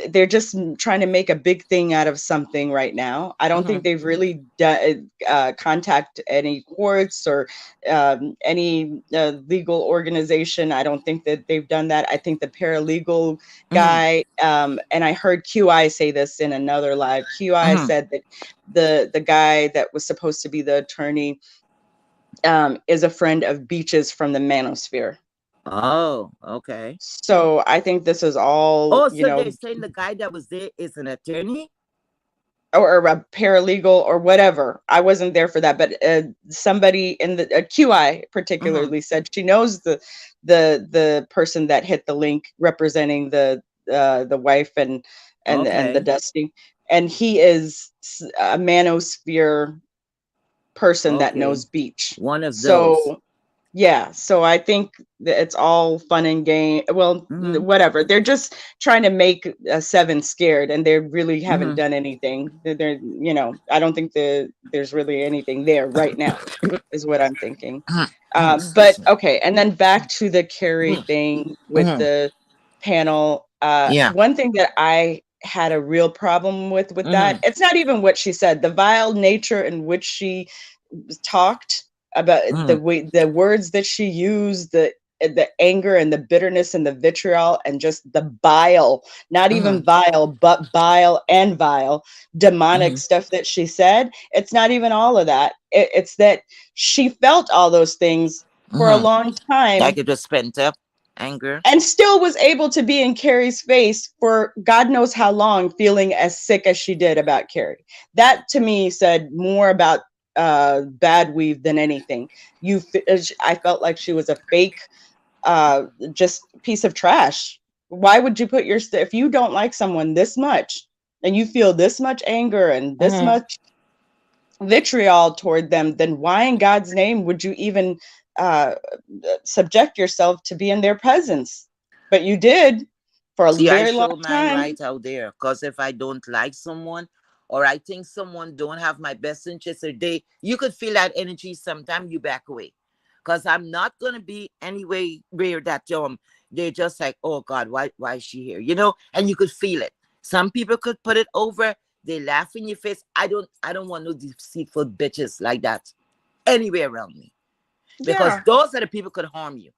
they're just trying to make a big thing out of something right now. I don't think Mm-hmm. they've really contact any courts or any legal organization. I don't think that they've done that. I think the paralegal Mm-hmm. guy, and I heard QI say this in another live. QI Mm-hmm. said that the guy that was supposed to be the attorney is a friend of Beaches from the Manosphere. Oh, okay. So I think this is all, Oh, so they're saying the guy that was there is an attorney? or a paralegal or whatever. I wasn't there for that, but somebody in the QI Mm-hmm. particularly said she knows the person that hit the link representing the wife and the Okay. Dusty, and he is a manosphere person that Okay. knows Beach. One of those. So yeah, so I think that it's all fun and game. Well, Mm-hmm. whatever. They're just trying to make Seven scared, and they really haven't Mm-hmm. done anything. I don't think there's really anything there right now, is what I'm thinking. But Excuse me. okay, and then back to the Carrie thing with Mm-hmm. the panel. Yeah. One thing that I had a real problem with that, Mm-hmm. it's not even what she said, the vile nature in which she talked about, Mm-hmm. the words that she used, the anger and the bitterness and the vitriol and just the bile, not Mm-hmm. even vile, but bile and vile, demonic Mm-hmm. stuff that she said. It's not even all of that. It's that she felt all those things for a Mm-hmm. long Like time it was pent up anger. and still was able to be in Carrie's face for God knows how long, feeling as sick as she did about Carrie. That to me said more about bad weave than anything. I felt like she was a fake, just piece of trash. Why would you put if you don't like someone this much and you feel this much anger and this Mm-hmm. much vitriol toward them, then why in God's name would you even uh, subject yourself to be in their presence? But you did for a See, I very long show mine time. right out there. Cause if I don't like someone or I think someone don't have my best interest or you could feel that energy sometime you back away. Cause I'm not gonna be anyway where that they're just like, oh God, why is she here? And you could feel it. Some people could put it over, they laugh in your face. I don't want no deceitful bitches like that anywhere around me. Because Yeah, those are the people could harm you.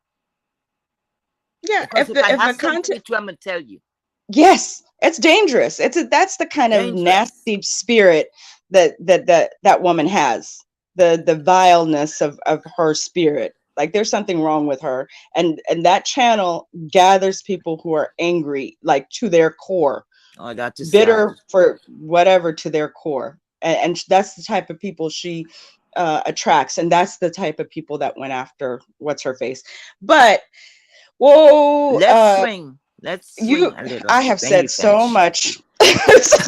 yeah. Because if I If have the something content, with you, I'm gonna tell you. yes, it's dangerous. That's the kind of Dangerous. nasty spirit that woman has. The vileness of her spirit. Like there's something wrong with her, and that channel gathers people who are angry, like to their core, Oh, that is sad. bitter for whatever to their core, and that's the type of people she attracts, and that's the type of people that went after what's her face. But whoa, Let's swing. Let's swing you, a little I have when you said so finish. much.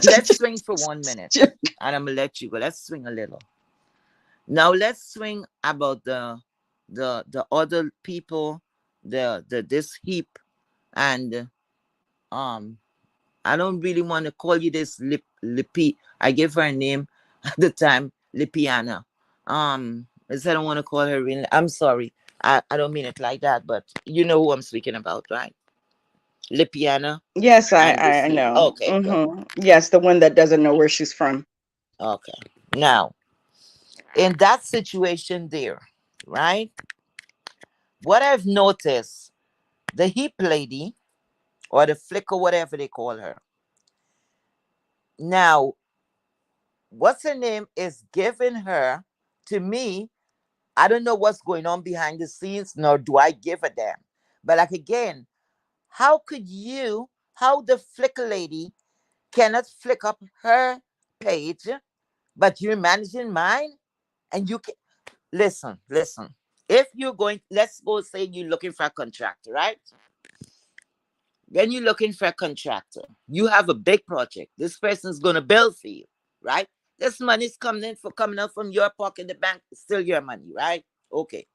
Let's swing for 1 minute. And I'm gonna let you go. Let's swing a little. Now let's swing about the other people, the this heap, and um I don't really want to call you this Lippy. I gave her a name at the time, Lipiana. Is I don't want to call her real. I'm sorry. I don't mean it like that, but you know who I'm speaking about, right? Lipiana Yes, and this I heap. know. Okay, good. Yes, the one that doesn't know where she's from. Okay. Now, in that situation there, right? What I've noticed, the heap lady or the flicker, whatever they call her. Now, what's her name is giving her to me. I don't know what's going on behind the scenes, nor do I give a damn. But like again, how the flicker lady cannot flick up her page, but you're managing mine, and you can listen. If you're going, let's go say you're looking for a contractor, right? When you're looking for a contractor, you have a big project. This person's gonna build for you, right? This money's coming out from your pocket, the bank, it's still your money, right? Okay.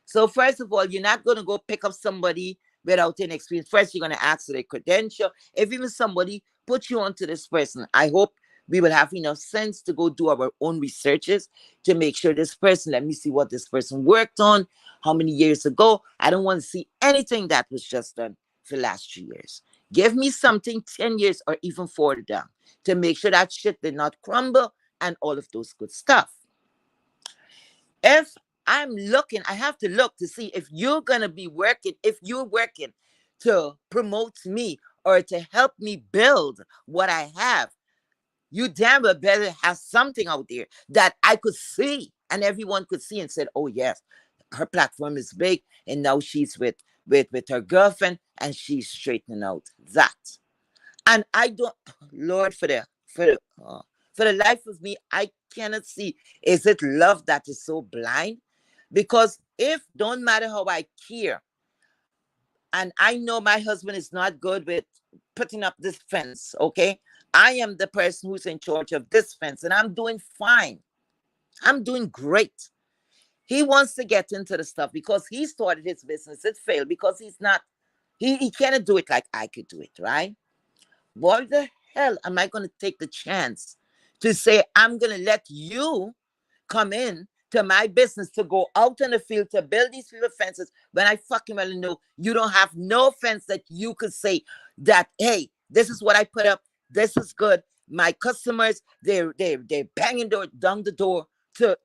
So first of all, you're not gonna go pick up somebody without any experience. First, you're gonna ask for their credential. If even somebody put you onto this person, I hope we will have enough sense to go do our own researches to make sure this person, let me see what this person worked on, how many years ago. I don't want to see anything that was just done for the last 3 years. Give me something 10 years or even further down to make sure that shit did not crumble and all of those good stuff. If I'm looking, I have to look to see if you're going to be working, if you're working to promote me or to help me build what I have. You damn well better have something out there that I could see and everyone could see and said, oh yes, her platform is big and now she's with her girlfriend and she's straightening out that. And I don't, Lord, for the life of me, I cannot see. Is it love that is so blind? Because if don't matter how I care, and I know my husband is not good with putting up this fence, okay? I am the person who's in charge of this fence, and I'm doing fine. I'm doing great. He wants to get into the stuff because he started his business. It failed because he's not, he cannot do it like I could do it, right? Why the hell am I going to take the chance to say I'm going to let you come in to my business to go out in the field to build these field fences when I fucking well know you don't have no fence that you could say that, hey, this is what I put up, this is good. My customers, they're banging down the door to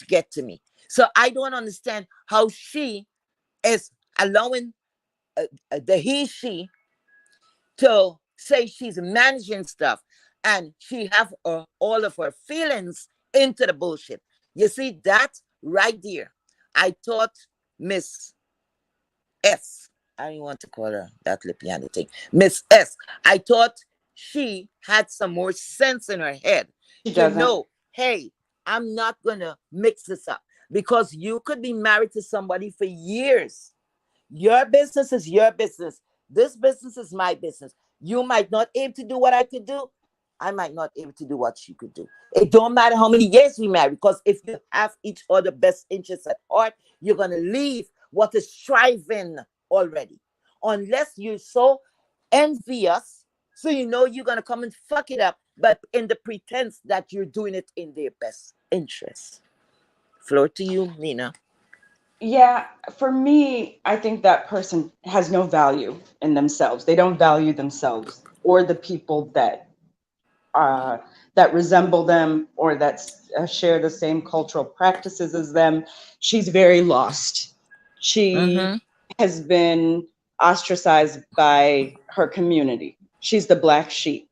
get to me. So I don't understand how she is allowing the she to say she's managing stuff and she have all of her feelings into the bullshit. You see that right there. I thought Miss S, I don't want to call her that Lipiana thing, Miss S, I thought she had some more sense in her head She to doesn't. know, hey, I'm not gonna mix this up because you could be married to somebody for years. Your business is your business. This business is my business. You might not able to do what I could do. I might not able to do what she could do. It don't matter how many years we marry, because if you have each other best interests at heart, you're gonna leave what is striving already. Unless you're so envious, so you know you're gonna come and fuck it up, but in the pretense that you're doing it in their best interest. Floor to you, Nina. Yeah, for me, I think that person has no value in themselves. They don't value themselves or the people uh, that resemble them or that share the same cultural practices as them. She's very lost. She Mm-hmm. has been ostracized by her community. She's the black sheep.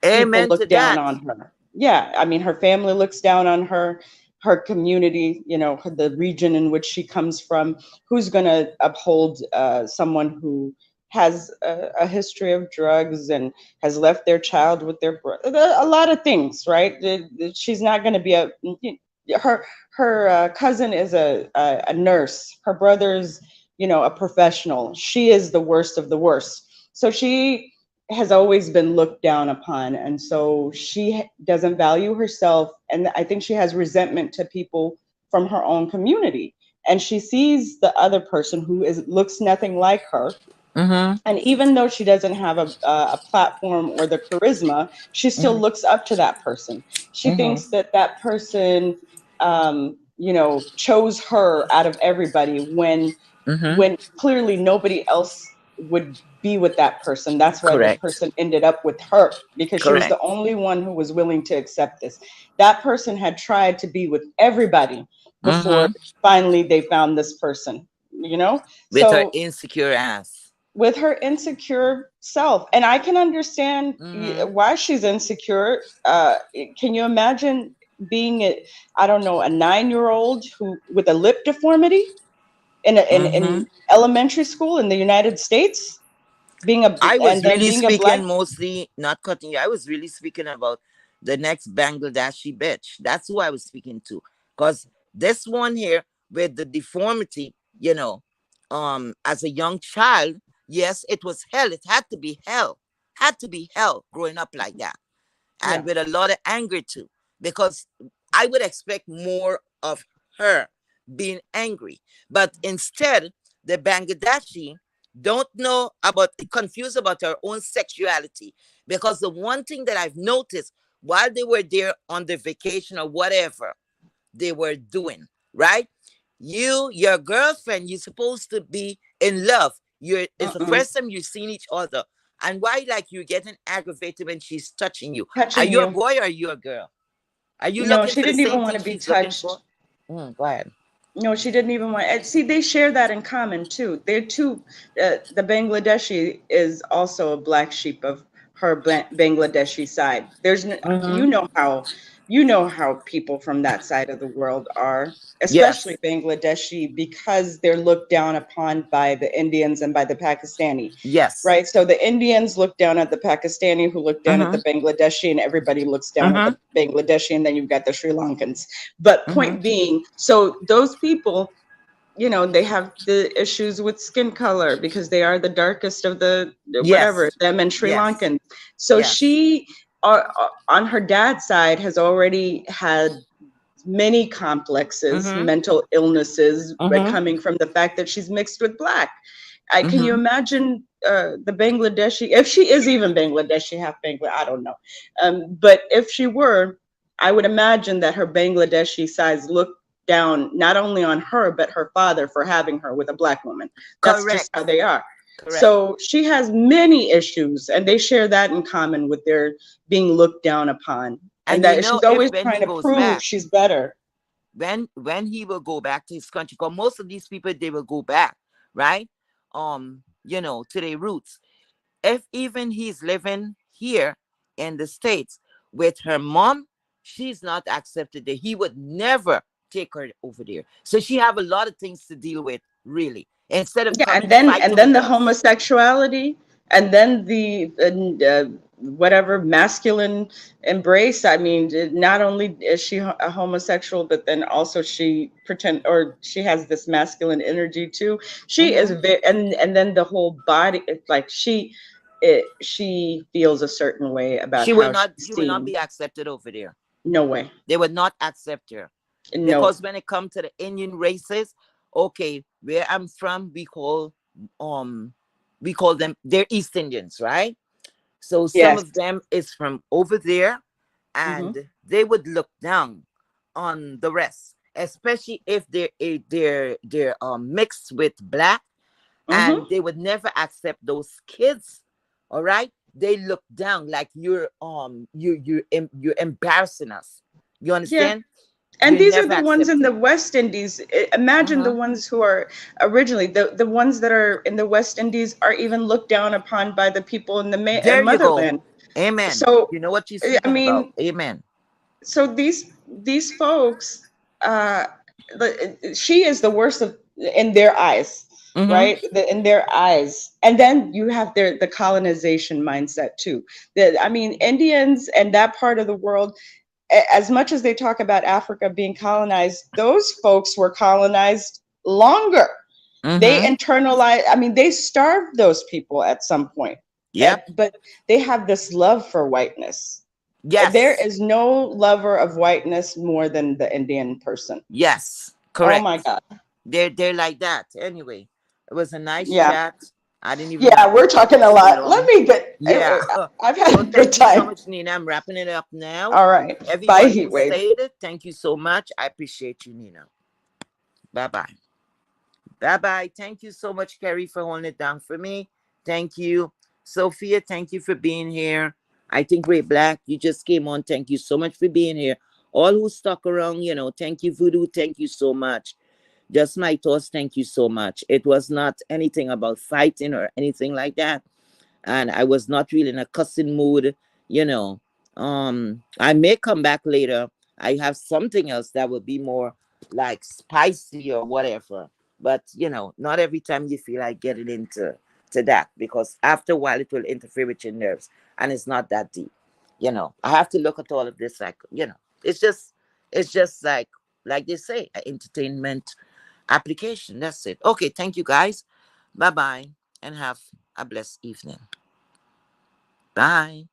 People Amen to look down that. on her. Yeah, I mean, her family looks down on her, her community, the region in which she comes from. Who's going to uphold someone who has a history of drugs and has left their child with their brother? A lot of things, right? She's not going to be her cousin is a nurse. Her brother's, a professional. She is the worst of the worst. So she has always been looked down upon, and so she doesn't value herself, and I think she has resentment to people from her own community, and she sees the other person who is looks nothing like her, Mm-hmm. and even though she doesn't have a platform or the charisma, she still Mm-hmm. looks up to that person. She Mm-hmm. thinks that that person chose her out of everybody Mm-hmm. when clearly nobody else would be with that person. That's why the Correct. person ended up with her, because she was the Correct. only one who was willing to accept this. That person had tried to be with everybody before Mm-hmm. finally they found this person, With her So insecure ass. with her insecure self, and I can understand Mm-hmm. why she's insecure. Can you imagine being I don't know, a 9-year old who with a lip deformity in Mm-hmm. elementary school in the United States, I was and then really being a black. speaking mostly, not cutting you. I was really speaking about the next Bangladeshi bitch. That's who I was speaking to. Because this one here with the deformity, as a young child, yes, it was hell. It had to be hell. Had to be hell growing up like that. And Yeah. with a lot of anger too, because I would expect more of her being angry. But instead, the Bangladeshi don't know about, confused about her own sexuality. Because the one thing that I've noticed while they were there on the vacation or whatever they were doing, right? Your girlfriend, you're supposed to be in love. It's the Mm-mm. first time you've seen each other. And why like you getting aggravated when she's touching you? Are touching you a you. boy or are you a girl? Are you No, looking she for the didn't same even want thing to be she's looking for? touched. Go ahead. No, she didn't even want. And see, they share that in common too. They're two. The Bangladeshi is also a black sheep of her Bangladeshi side. Mm-hmm. You know how people from that side of the world are, especially Yes. Bangladeshi, because they're looked down upon by the Indians and by the Pakistani. Yes. Right, so the Indians look down at the Pakistani, who look down at Mm-hmm. the Bangladeshi, and everybody looks down at Mm-hmm. the Bangladeshi, and then you've got the Sri Lankans. But Mm-hmm. point being, so those people, they have the issues with skin color because they are the darkest of the whatever, Yes. them and Sri Yes. Lankan. So Yes. she, on her dad's side, has already had many complexes, Mm-hmm. mental illnesses, Mm-hmm. coming from the fact that she's mixed with black. Can you Mm-hmm. imagine the Bangladeshi, if she is even Bangladeshi, half Bangladeshi, I don't know. But if she were, I would imagine that her Bangladeshi sides look down not only on her, but her father for having her with a black woman. That's just how Correct. they are. Correct. So she has many issues, and they share that in common with their being looked down upon. And And you that know, she's if always when trying he to goes prove back, she's better. when he will go back to his country, because most of these people they will go back, right? To their roots. If even he's living here in the States with her mom, she's not accepted there. He would never take her over there. So she have a lot of things to deal with, really. Instead of Yeah, and coming then and fighting then with the us. homosexuality, and then the whatever masculine embrace. I mean, not only is she a homosexual, but then also she has this masculine energy too. She is Mm-hmm. very, and then the whole body. It's like she feels a certain way about She will how not she's she will not seen. be accepted over there. No way. They would not accept her. No. Because when it comes to the Indian races, okay, where I'm from, um we call them they're East Indians, right? So some Yes. of them is from over there, Mm-hmm. and they would look down on the rest, especially if they're mixed with black, Mm-hmm. and they would never accept those kids. All right, they look down like you're embarrassing us. You Yeah. understand? And You these are never the ones in accept the it. West Indies. Imagine the Mm-hmm. ones who are originally the ones that are in the West Indies are even looked down upon by the people in the There you go. motherland. Amen. So, You know what you're I speaking about. mean, Amen. so these folks, uh, she is the worst of in their eyes, Mm-hmm. right? In their eyes, and then you have the colonization mindset too. I mean, Indians and that part of the world, as much as they talk about Africa being colonized, those folks were colonized longer. They Mm-hmm. internalize, I mean, they starved those people at some point. Yep. But they have this love for whiteness. There Yes. is no lover of whiteness more than the Indian person. Yes. Oh my Correct. God. They're like that. Anyway, it was a nice Yeah. chat. I didn't even Yeah, want to we're keep talking it a so lot. Let long. me get, Yeah. I've had So a good thank you so time. much, Nina. I'm wrapping it up now. All right. Bye, Everyone who Heat Wave. stayed, thank you so much. I appreciate you, Nina. Bye bye. Bye bye. Thank you so much, Kerry, for holding it down for me. Thank you. Sophia, thank you for being here. I think Great Black, you just came on. Thank you so much for being here. All who stuck around, thank you, Voodoo. Thank you so much. Just my thoughts, thank you so much. It was not anything about fighting or anything like that. And I was not really in a cussing mood, you know. I may come back later. I have something else that will be more like spicy or whatever. But not every time you feel like getting into that, because after a while it will interfere with your nerves and it's not that deep. I have to look at all of this like, it's just like they say, entertainment application. That's it. Okay, thank you guys. Bye bye and have a blessed evening. Bye.